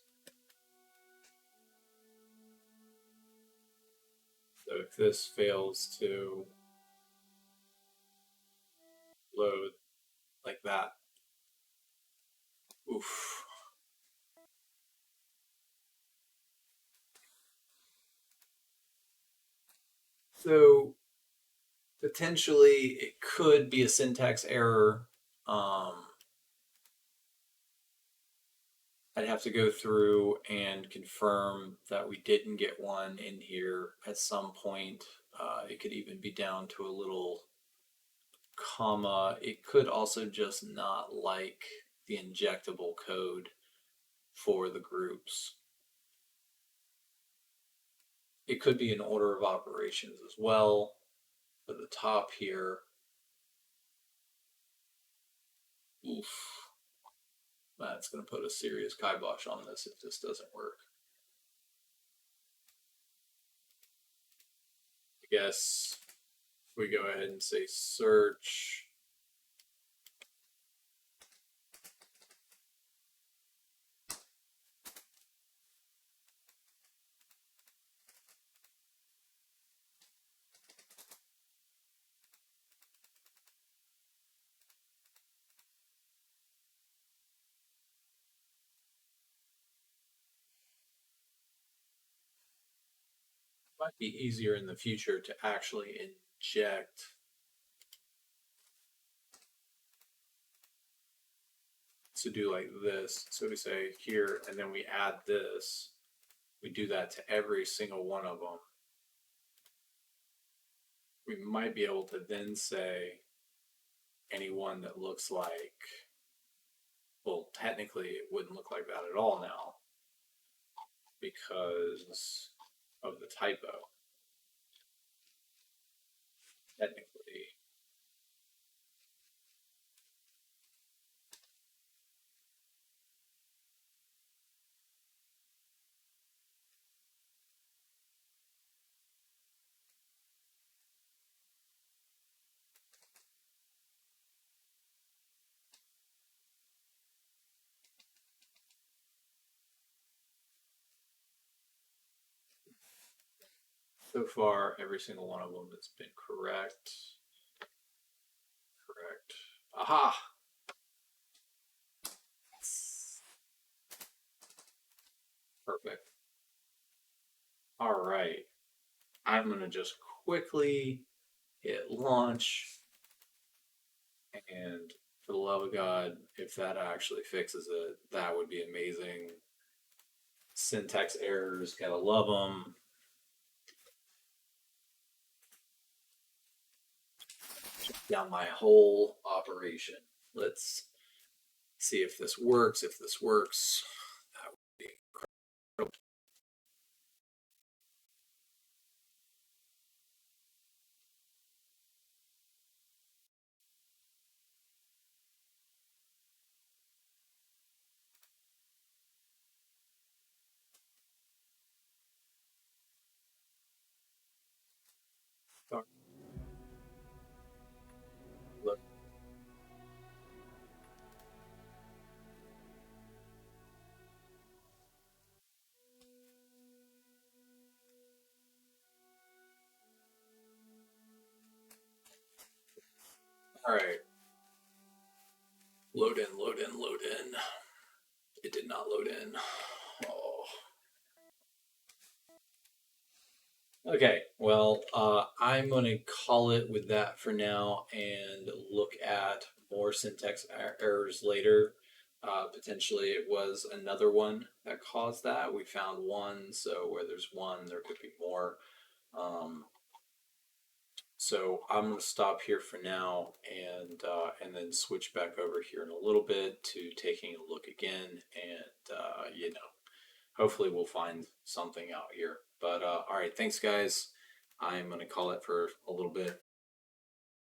So if this fails to load like that, oof. So potentially it could be a syntax error. I'd have to go through and confirm that we didn't get one in here at some point. It could even be down to a little comma. It could also just not like the injectable code for the groups. It could be an order of operations as well. At the top here, oof, that's going to put a serious kibosh on this if this doesn't work. I guess we go ahead and say search. Might be easier in the future to actually inject to do like this. So we say here, and then we add this. We do that to every single one of them. We might be able to then say anyone that looks like, well, technically it wouldn't look like that at all now because of the typo. Technically, so far every single one of them has been correct. Correct. Aha! Perfect. All right. I'm going to just quickly hit launch. And for the love of God, if that actually fixes it, that would be amazing. Syntax errors, gotta love them. Down my whole operation. Let's see if this works. If this works, that would be incredible. Look. All right. Load in, load in, load in. It did not load in. Oh. Okay, well, I'm going to call it with that for now and look at more syntax errors later. Potentially, it was another one that caused that. We found one, so where there's one, there could be more. Um, so I'm going to stop here for now and then switch back over here in a little bit to taking a look again, and hopefully we'll find something out here. But all right, thanks guys. I'm going to call it for a little bit.